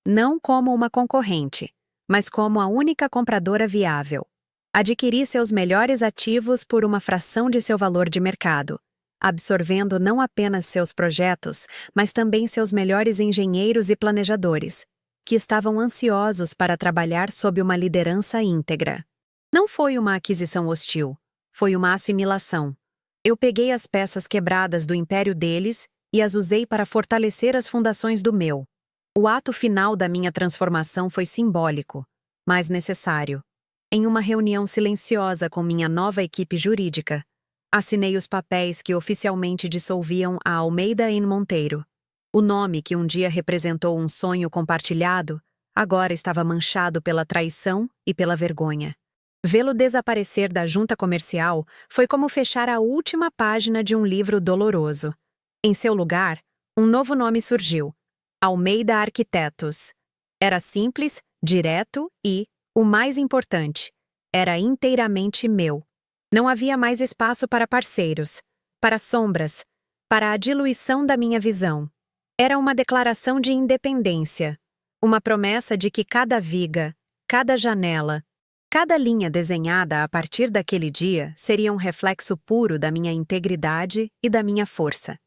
não como uma concorrente, mas como a única compradora viável. Adquiri seus melhores ativos por uma fração de seu valor de mercado, absorvendo não apenas seus projetos, mas também seus melhores engenheiros e planejadores, que estavam ansiosos para trabalhar sob uma liderança íntegra. Não foi uma aquisição hostil, foi uma assimilação. Eu peguei as peças quebradas do império deles e as usei para fortalecer as fundações do meu. O ato final da minha transformação foi simbólico, mas necessário. Em uma reunião silenciosa com minha nova equipe jurídica, assinei os papéis que oficialmente dissolviam a Almeida em Monteiro. O nome que um dia representou um sonho compartilhado, agora estava manchado pela traição e pela vergonha. Vê-lo desaparecer da junta comercial foi como fechar a última página de um livro doloroso. Em seu lugar, um novo nome surgiu: Almeida Arquitetos. Era simples, direto e, o mais importante, era inteiramente meu. Não havia mais espaço para parceiros, para sombras, para a diluição da minha visão. Era uma declaração de independência, uma promessa de que cada viga, cada janela, cada linha desenhada a partir daquele dia seria um reflexo puro da minha integridade e da minha força.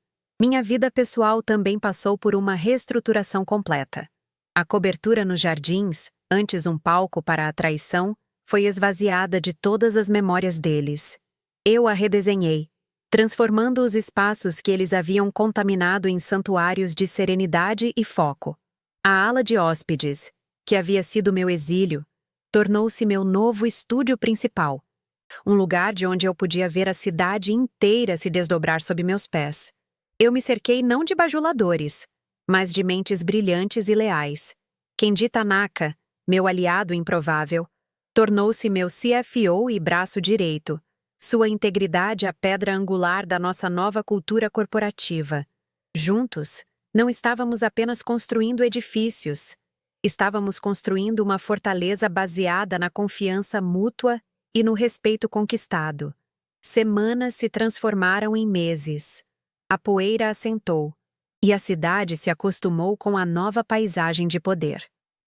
Minha vida pessoal também passou por uma reestruturação completa. A cobertura nos jardins, antes um palco para a traição, foi esvaziada de todas as memórias deles. Eu a redesenhei, transformando os espaços que eles haviam contaminado em santuários de serenidade e foco. A ala de hóspedes, que havia sido meu exílio, tornou-se meu novo estúdio principal, um lugar de onde eu podia ver a cidade inteira se desdobrar sob meus pés. Eu me cerquei não de bajuladores, mas de mentes brilhantes e leais. Kendi Tanaka, meu aliado improvável, tornou-se meu CFO e braço direito, sua integridade a pedra angular da nossa nova cultura corporativa. Juntos, não estávamos apenas construindo edifícios, estávamos construindo uma fortaleza baseada na confiança mútua e no respeito conquistado. Semanas se transformaram em meses. A poeira assentou, e a cidade se acostumou com a nova paisagem de poder.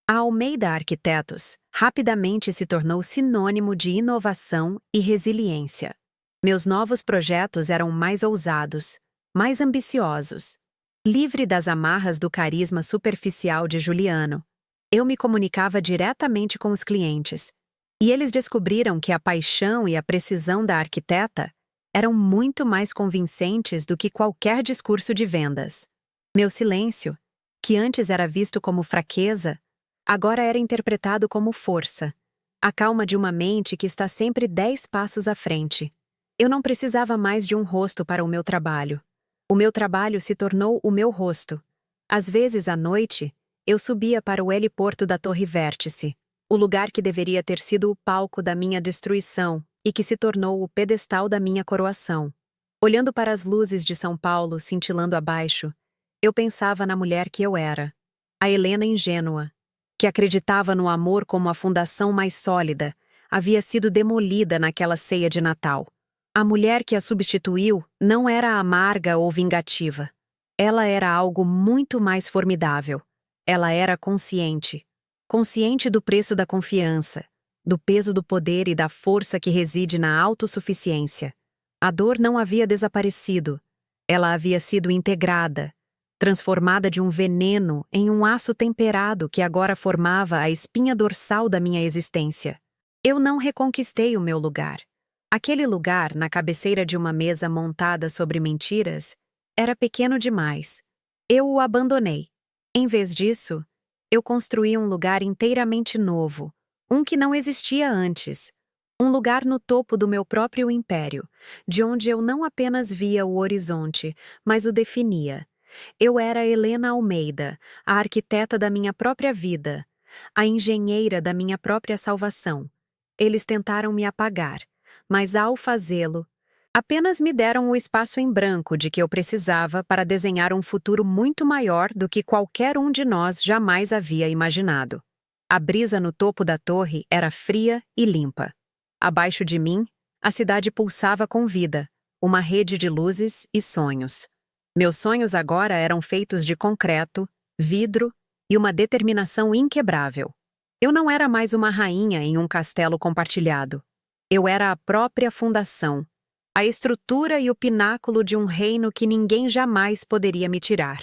A Almeida Arquitetos rapidamente se tornou sinônimo de inovação e resiliência. Meus novos projetos eram mais ousados, mais ambiciosos. Livre das amarras do carisma superficial de Juliano, eu me comunicava diretamente com os clientes, e eles descobriram que a paixão e a precisão da arquiteta eram muito mais convincentes do que qualquer discurso de vendas. Meu silêncio, que antes era visto como fraqueza, agora era interpretado como força, a calma de uma mente que está sempre 10 passos à frente. Eu não precisava mais de um rosto para o meu trabalho. O meu trabalho se tornou o meu rosto. Às vezes, à noite, eu subia para o heliporto da Torre Vértice, o lugar que deveria ter sido o palco da minha destruição e que se tornou o pedestal da minha coroação. Olhando para as luzes de São Paulo cintilando abaixo, eu pensava na mulher que eu era, a Helena ingênua, que acreditava no amor como a fundação mais sólida, havia sido demolida naquela ceia de Natal. A mulher que a substituiu não era amarga ou vingativa. Ela era algo muito mais formidável. Ela era consciente. Consciente do preço da confiança, do peso do poder e da força que reside na autossuficiência. A dor não havia desaparecido. Ela havia sido integrada, transformada de um veneno em um aço temperado que agora formava a espinha dorsal da minha existência. Eu não reconquistei o meu lugar. Aquele lugar, na cabeceira de uma mesa montada sobre mentiras, era pequeno demais. Eu o abandonei. Em vez disso, eu construí um lugar inteiramente novo, um que não existia antes. Um lugar no topo do meu próprio império, de onde eu não apenas via o horizonte, mas o definia. Eu era Helena Almeida, a arquiteta da minha própria vida, a engenheira da minha própria salvação. Eles tentaram me apagar, mas ao fazê-lo, apenas me deram o espaço em branco de que eu precisava para desenhar um futuro muito maior do que qualquer um de nós jamais havia imaginado. A brisa no topo da torre era fria e limpa. Abaixo de mim, a cidade pulsava com vida, uma rede de luzes e sonhos. Meus sonhos agora eram feitos de concreto, vidro e uma determinação inquebrável. Eu não era mais uma rainha em um castelo compartilhado. Eu era a própria fundação, a estrutura e o pináculo de um reino que ninguém jamais poderia me tirar.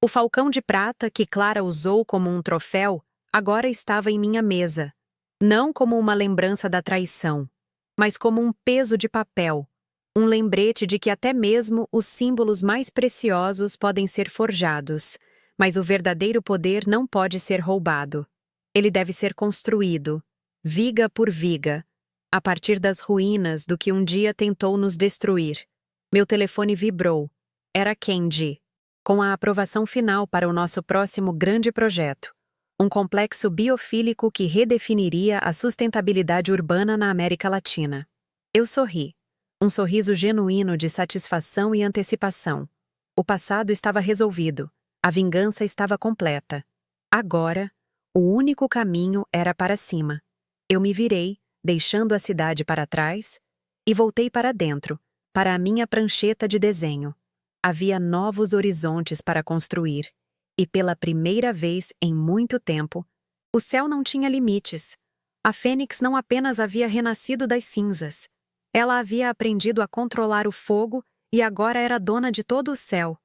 O falcão de prata que Clara usou como um troféu agora estava em minha mesa, não como uma lembrança da traição, mas como um peso de papel, um lembrete de que até mesmo os símbolos mais preciosos podem ser forjados, mas o verdadeiro poder não pode ser roubado. Ele deve ser construído, viga por viga, a partir das ruínas do que um dia tentou nos destruir. Meu telefone vibrou. Era Kendi, com a aprovação final para o nosso próximo grande projeto, um complexo biofílico que redefiniria a sustentabilidade urbana na América Latina. Eu sorri, um sorriso genuíno de satisfação e antecipação. O passado estava resolvido, a vingança estava completa. Agora, o único caminho era para cima. Eu me virei, deixando a cidade para trás, e voltei para dentro, para a minha prancheta de desenho. Havia novos horizontes para construir, e pela primeira vez em muito tempo, o céu não tinha limites. A Fênix não apenas havia renascido das cinzas, ela havia aprendido a controlar o fogo e agora era dona de todo o céu.